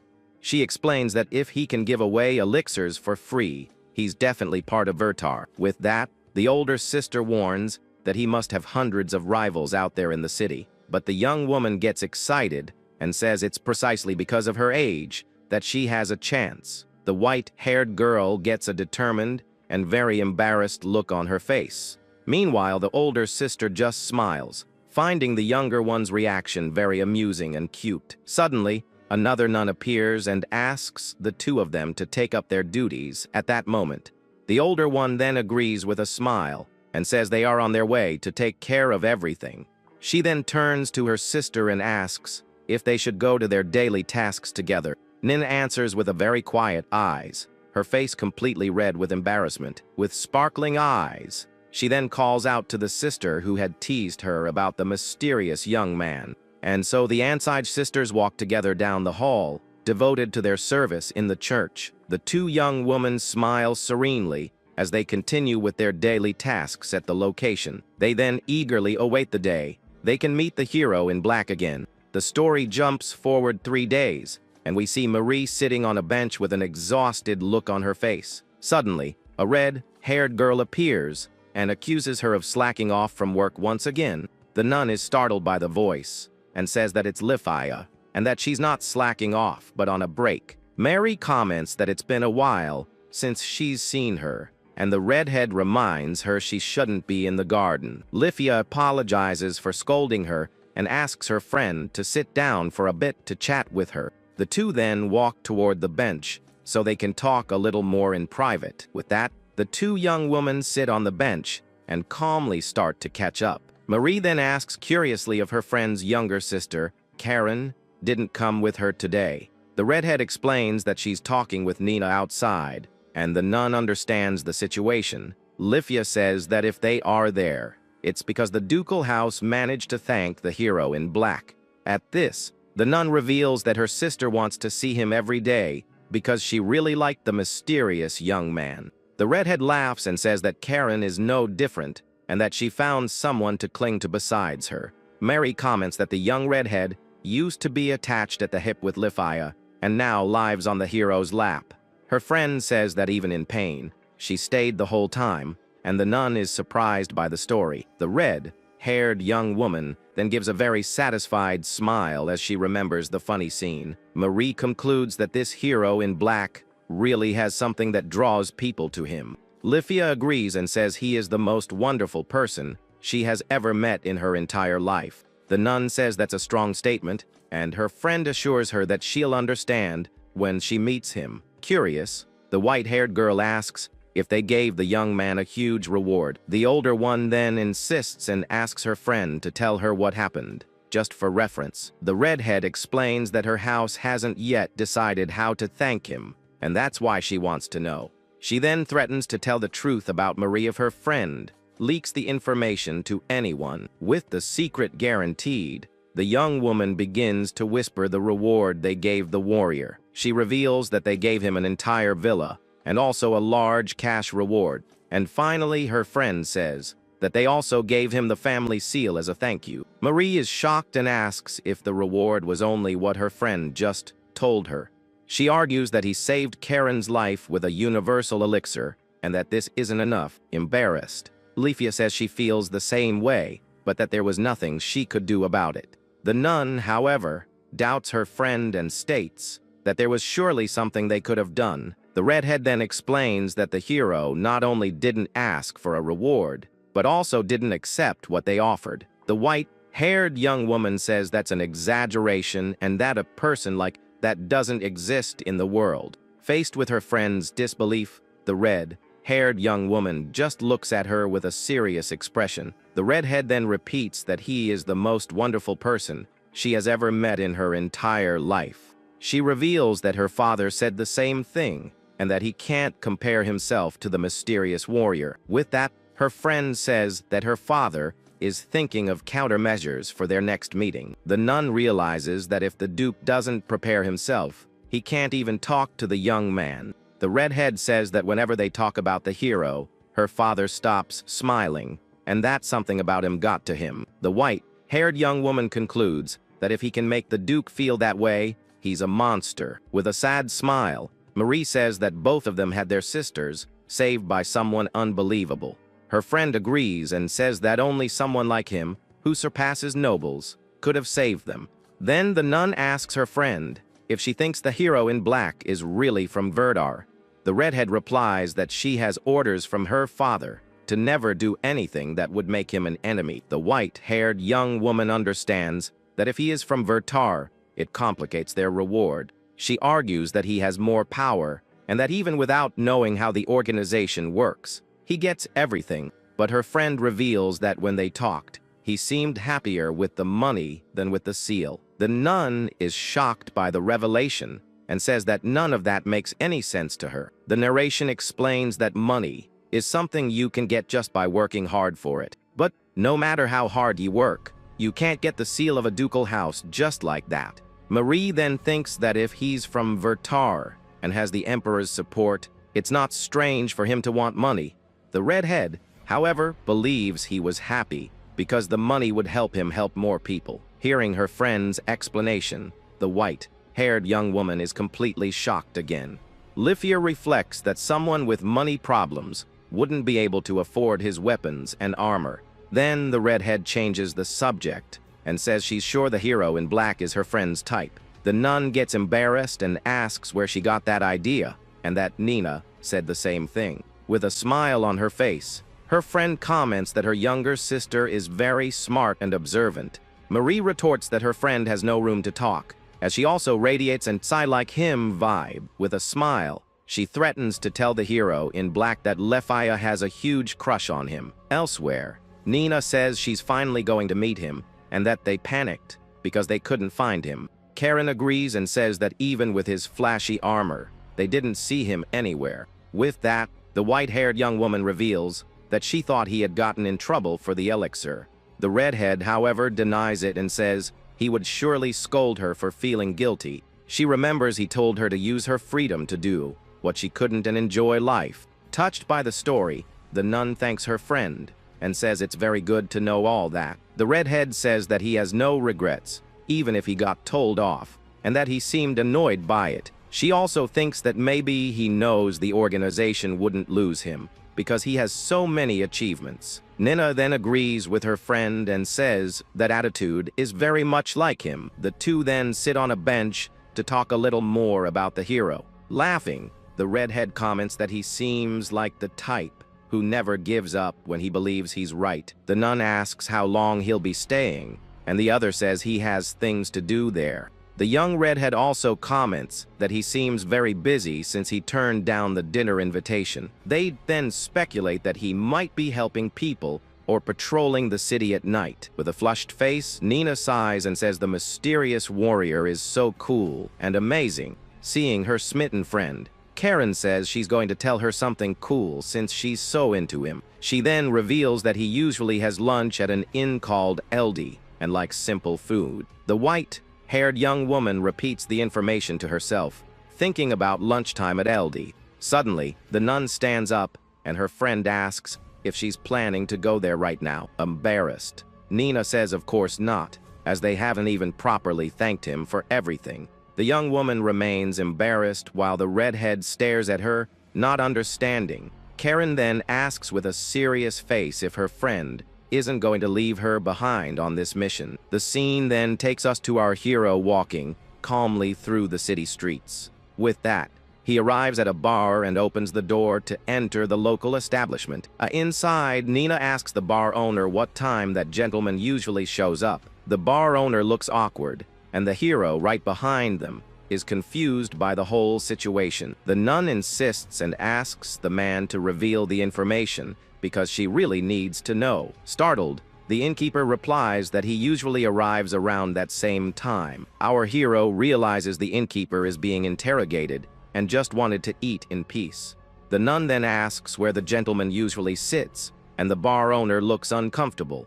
She explains that if he can give away elixirs for free, he's definitely part of Vertar. With that, the older sister warns that he must have hundreds of rivals out there in the city. But the young woman gets excited and says it's precisely because of her age that she has a chance. The white-haired girl gets a determined and very embarrassed look on her face. Meanwhile, the older sister just smiles, finding the younger one's reaction very amusing and cute. Suddenly, another nun appears and asks the two of them to take up their duties at that moment. The older one then agrees with a smile and says they are on their way to take care of everything. She then turns to her sister and asks if they should go to their daily tasks together. Nina answers with a very quiet eyes, her face completely red with embarrassment. With sparkling eyes, she then calls out to the sister who had teased her about the mysterious young man. And so the Ansige sisters walk together down the hall, devoted to their service in the church. The two young women smile serenely as they continue with their daily tasks at the location. They then eagerly await the day they can meet the hero in black again. The story jumps forward 3 days, and we see Marie sitting on a bench with an exhausted look on her face. Suddenly, a red-haired girl appears and accuses her of slacking off from work once again. The nun is startled by the voice and says that it's Lifia, and that she's not slacking off, but on a break. Mary comments that it's been a while since she's seen her, and the redhead reminds her she shouldn't be in the garden. Lifia apologizes for scolding her and asks her friend to sit down for a bit to chat with her. The two then walk toward the bench so they can talk a little more in private. With that, the two young women sit on the bench and calmly start to catch up. Marie then asks curiously if her friend's younger sister, Karen, didn't come with her today. The redhead explains that she's talking with Nina outside, and the nun understands the situation. Lifia says that if they are there, it's because the ducal house managed to thank the hero in black. At this, the nun reveals that her sister wants to see him every day because she really liked the mysterious young man. The redhead laughs and says that Karen is no different and that she found someone to cling to besides her. Mary comments that the young redhead used to be attached at the hip with Lifia and now lives on the hero's lap. Her friend says that even in pain, she stayed the whole time, and the nun is surprised by the story. The red-haired young woman then gives a very satisfied smile as she remembers the funny scene. Marie concludes that this hero in black really has something that draws people to him. Lifia agrees and says he is the most wonderful person she has ever met in her entire life. The nun says that's a strong statement, and her friend assures her that she'll understand when she meets him. Curious, the white-haired girl asks if they gave the young man a huge reward. The older one then insists and asks her friend to tell her what happened, just for reference. The redhead explains that her house hasn't yet decided how to thank him, and that's why she wants to know. She then threatens to tell the truth about Marie if her friend leaks the information to anyone. With the secret guaranteed, the young woman begins to whisper the reward they gave the warrior. She reveals that they gave him an entire villa, and also a large cash reward. And finally, her friend says that they also gave him the family seal as a thank you. Marie is shocked and asks if the reward was only what her friend just told her. She argues that he saved Karen's life with a universal elixir, and that this isn't enough. Embarrassed, Leafia says she feels the same way, but that there was nothing she could do about it. The nun, however, doubts her friend and states that there was surely something they could have done. The redhead then explains that the hero not only didn't ask for a reward, but also didn't accept what they offered. The white-haired young woman says that's an exaggeration and that a person like that doesn't exist in the world. Faced with her friend's disbelief, the red-haired young woman just looks at her with a serious expression. The redhead then repeats that he is the most wonderful person she has ever met in her entire life. She reveals that her father said the same thing, and that he can't compare himself to the mysterious warrior. With that, her friend says that her father is thinking of countermeasures for their next meeting. The nun realizes that if the duke doesn't prepare himself, he can't even talk to the young man. The redhead says that whenever they talk about the hero, her father stops smiling, and that something about him got to him. The white-haired young woman concludes that if he can make the duke feel that way, he's a monster. With a sad smile, Marie says that both of them had their sisters saved by someone unbelievable. Her friend agrees and says that only someone like him, who surpasses nobles, could have saved them. Then the nun asks her friend if she thinks the hero in black is really from Verdar. The redhead replies that she has orders from her father to never do anything that would make him an enemy. The white-haired young woman understands that if he is from Verdar, it complicates their reward. She argues that he has more power, and that even without knowing how the organization works, he gets everything. But her friend reveals that when they talked, he seemed happier with the money than with the seal. The nun is shocked by the revelation and says that none of that makes any sense to her. The narration explains that money is something you can get just by working hard for it. But no matter how hard you work, you can't get the seal of a ducal house just like that. Marie then thinks that if he's from Verdar and has the emperor's support, it's not strange for him to want money. The redhead, however, believes he was happy because the money would help him help more people. Hearing her friend's explanation, the white-haired young woman is completely shocked again. Leafia reflects that someone with money problems wouldn't be able to afford his weapons and armor. Then the redhead changes the subject and says she's sure the hero in black is her friend's type. The nun gets embarrassed and asks where she got that idea, and that Nina said the same thing. With a smile on her face, her friend comments that her younger sister is very smart and observant. Marie retorts that her friend has no room to talk, as she also radiates an "I-like him" vibe. With a smile, she threatens to tell the hero in black that Leafia has a huge crush on him. Elsewhere, Nina says she's finally going to meet him, and that they panicked because they couldn't find him. Karen agrees and says that even with his flashy armor, they didn't see him anywhere. With that, the white-haired young woman reveals that she thought he had gotten in trouble for the elixir. The redhead, however, denies it and says he would surely scold her for feeling guilty. She remembers he told her to use her freedom to do what she couldn't and enjoy life. Touched by the story, the nun thanks her friend and says it's very good to know all that. The redhead says that he has no regrets, even if he got told off, and that he seemed annoyed by it. She also thinks that maybe he knows the organization wouldn't lose him, because he has so many achievements. Nina then agrees with her friend and says that attitude is very much like him. The two then sit on a bench to talk a little more about the hero. Laughing, the redhead comments that he seems like the type who never gives up when he believes he's right. The nun asks how long he'll be staying, and the other says he has things to do there. The young redhead also comments that he seems very busy since he turned down the dinner invitation. They then speculate that he might be helping people or patrolling the city at night. With a flushed face, Nina sighs and says the mysterious warrior is so cool and amazing. Seeing her smitten friend, Karen says she's going to tell her something cool since she's so into him. She then reveals that he usually has lunch at an inn called LD. and likes simple food. The white-haired young woman repeats the information to herself, thinking about lunchtime at LD. Suddenly, the nun stands up, and her friend asks if she's planning to go there right now. Embarrassed, Nina says of course not, as they haven't even properly thanked him for everything. The young woman remains embarrassed while the redhead stares at her, not understanding. Karen then asks with a serious face if her friend isn't going to leave her behind on this mission. The scene then takes us to our hero walking calmly through the city streets. With that, he arrives at a bar and opens the door to enter the local establishment. Inside, Nina asks the bar owner what time that gentleman usually shows up. The bar owner looks awkward, and the hero right behind them is confused by the whole situation. The nun insists and asks the man to reveal the information because she really needs to know. Startled, the innkeeper replies that he usually arrives around that same time. Our hero realizes the innkeeper is being interrogated and just wanted to eat in peace. The nun then asks where the gentleman usually sits, and the bar owner looks uncomfortable.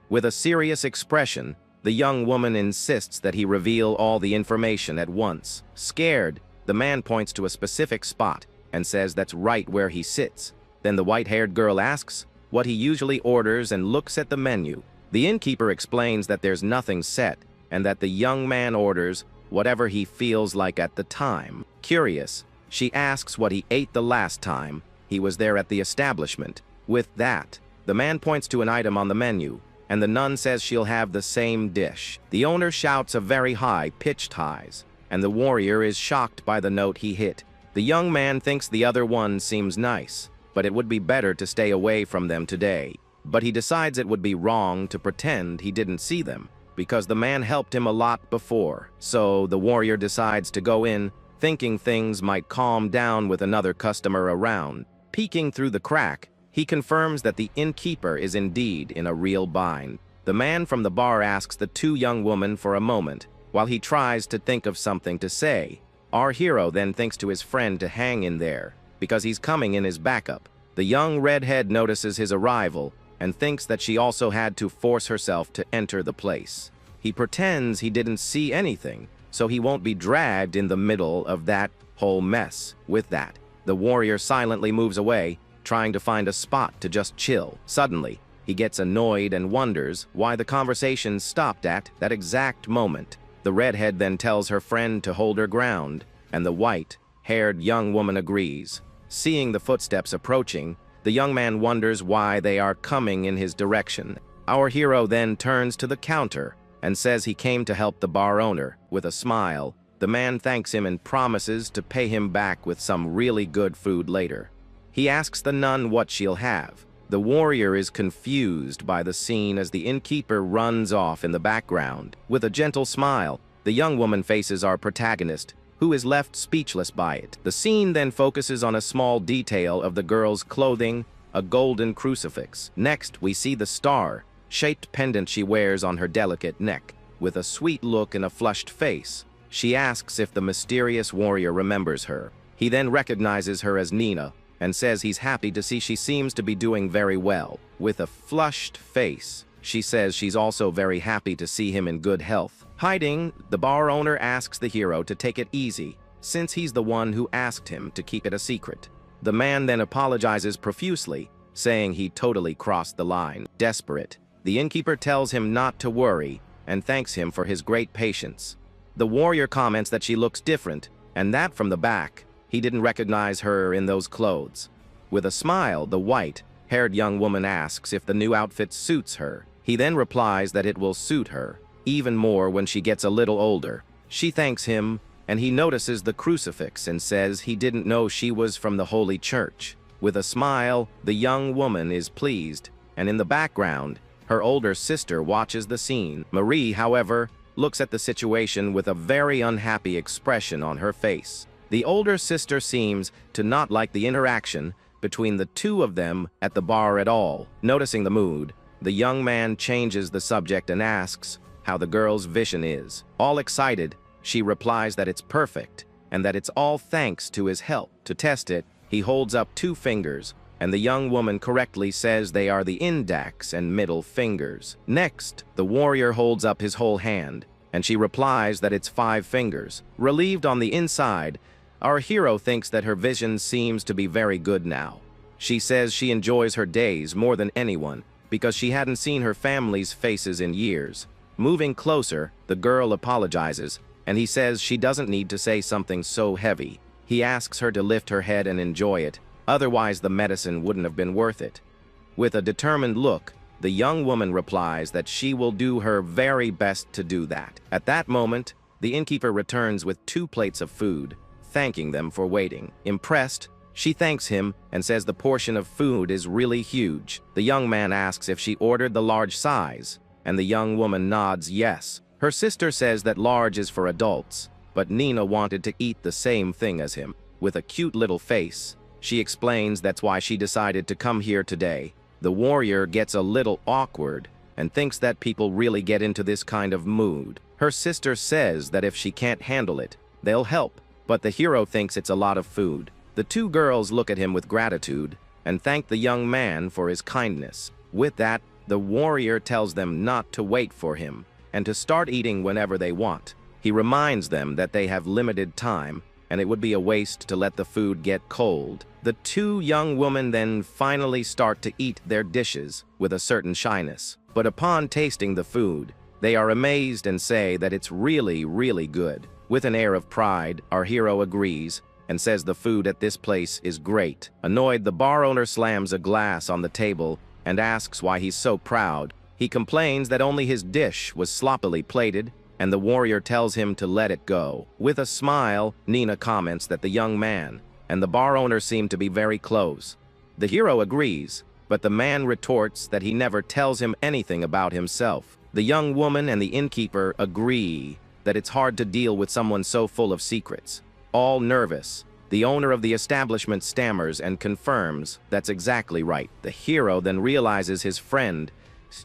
With a serious expression, the young woman insists that he reveal all the information at once. Scared, the man points to a specific spot and says that's right where he sits. Then the white-haired girl asks what he usually orders and looks at the menu. The innkeeper explains that there's nothing set and that the young man orders whatever he feels like at the time. Curious, she asks what he ate the last time he was there at the establishment. With that, the man points to an item on the menu, and the nun says she'll have the same dish. The owner shouts a very high-pitched highs, and the warrior is shocked by the note he hit. The young man thinks the other one seems nice, but it would be better to stay away from them today. But he decides it would be wrong to pretend he didn't see them, because the man helped him a lot before. So the warrior decides to go in, thinking things might calm down with another customer around. Peeking through the crack, he confirms that the innkeeper is indeed in a real bind. The man from the bar asks the two young women for a moment, while he tries to think of something to say. Our hero then thinks to his friend to hang in there, because he's coming in his backup. The young redhead notices his arrival, and thinks that she also had to force herself to enter the place. He pretends he didn't see anything, so he won't be dragged in the middle of that whole mess. With that, the warrior silently moves away, trying to find a spot to just chill. Suddenly, he gets annoyed and wonders why the conversation stopped at that exact moment. The redhead then tells her friend to hold her ground, and the white-haired young woman agrees. Seeing the footsteps approaching, the young man wonders why they are coming in his direction. Our hero then turns to the counter and says he came to help the bar owner. With a smile, the man thanks him and promises to pay him back with some really good food later. He asks the nun what she'll have. The warrior is confused by the scene as the innkeeper runs off in the background. With a gentle smile, the young woman faces our protagonist, who is left speechless by it. The scene then focuses on a small detail of the girl's clothing, a golden crucifix. Next, we see the star-shaped pendant she wears on her delicate neck. With a sweet look and a flushed face, she asks if the mysterious warrior remembers her. He then recognizes her as Nina, and says he's happy to see she seems to be doing very well. With a flushed face, she says she's also very happy to see him in good health. Hiding, the bar owner asks the hero to take it easy, since he's the one who asked him to keep it a secret. The man then apologizes profusely, saying he totally crossed the line. Desperate, the innkeeper tells him not to worry, and thanks him for his great patience. The warrior comments that she looks different, and that from the back, he didn't recognize her in those clothes. With a smile, the white-haired young woman asks if the new outfit suits her. He then replies that it will suit her, even more when she gets a little older. She thanks him, and he notices the crucifix and says he didn't know she was from the Holy Church. With a smile, the young woman is pleased, and in the background, her older sister watches the scene. Marie, however, looks at the situation with a very unhappy expression on her face. The older sister seems to not like the interaction between the two of them at the bar at all. Noticing the mood, the young man changes the subject and asks how the girl's vision is. All excited, she replies that it's perfect and that it's all thanks to his help. To test it, he holds up 2 fingers, and the young woman correctly says they are the index and middle fingers. Next, the warrior holds up his whole hand, and she replies that it's 5 fingers. Relieved on the inside, our hero thinks that her vision seems to be very good now. She says she enjoys her days more than anyone because she hadn't seen her family's faces in years. Moving closer, the girl apologizes, and he says she doesn't need to say something so heavy. He asks her to lift her head and enjoy it, otherwise the medicine wouldn't have been worth it. With a determined look, the young woman replies that she will do her very best to do that. At that moment, the innkeeper returns with 2 plates of food, thanking them for waiting. Impressed, she thanks him and says the portion of food is really huge. The young man asks if she ordered the large size, and the young woman nods yes. Her sister says that large is for adults, but Nina wanted to eat the same thing as him. With a cute little face, she explains that's why she decided to come here today. The warrior gets a little awkward and thinks that people really get into this kind of mood. Her sister says that if she can't handle it, they'll help, but the hero thinks it's a lot of food. The 2 girls look at him with gratitude and thank the young man for his kindness. With that, the warrior tells them not to wait for him and to start eating whenever they want. He reminds them that they have limited time and it would be a waste to let the food get cold. The 2 young women then finally start to eat their dishes with a certain shyness. But upon tasting the food, they are amazed and say that it's really, really good. With an air of pride, our hero agrees and says the food at this place is great. Annoyed, the bar owner slams a glass on the table and asks why he's so proud. He complains that only his dish was sloppily plated, and the warrior tells him to let it go. With a smile, Nina comments that the young man and the bar owner seem to be very close. The hero agrees, but the man retorts that he never tells him anything about himself. The young woman and the innkeeper agree that it's hard to deal with someone so full of secrets. All nervous, the owner of the establishment stammers and confirms that's exactly right. The hero then realizes his friend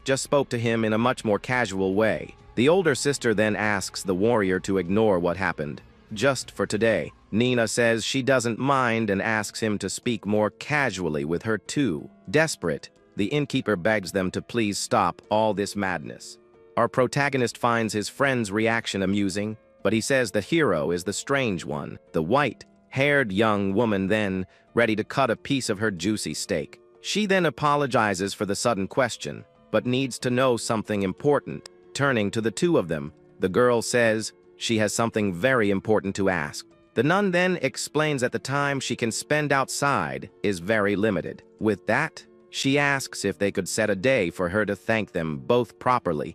just spoke to him in a much more casual way. The older sister then asks the warrior to ignore what happened, just for today. Nina says she doesn't mind and asks him to speak more casually with her too. Desperate, the innkeeper begs them to please stop all this madness. Our protagonist finds his friend's reaction amusing, but he says the hero is the strange one. The white-haired young woman then, ready to cut a piece of her juicy steak. She then apologizes for the sudden question, but needs to know something important. Turning to the 2 of them, the girl says she has something very important to ask. The nun then explains that the time she can spend outside is very limited. With that, she asks if they could set a day for her to thank them both properly.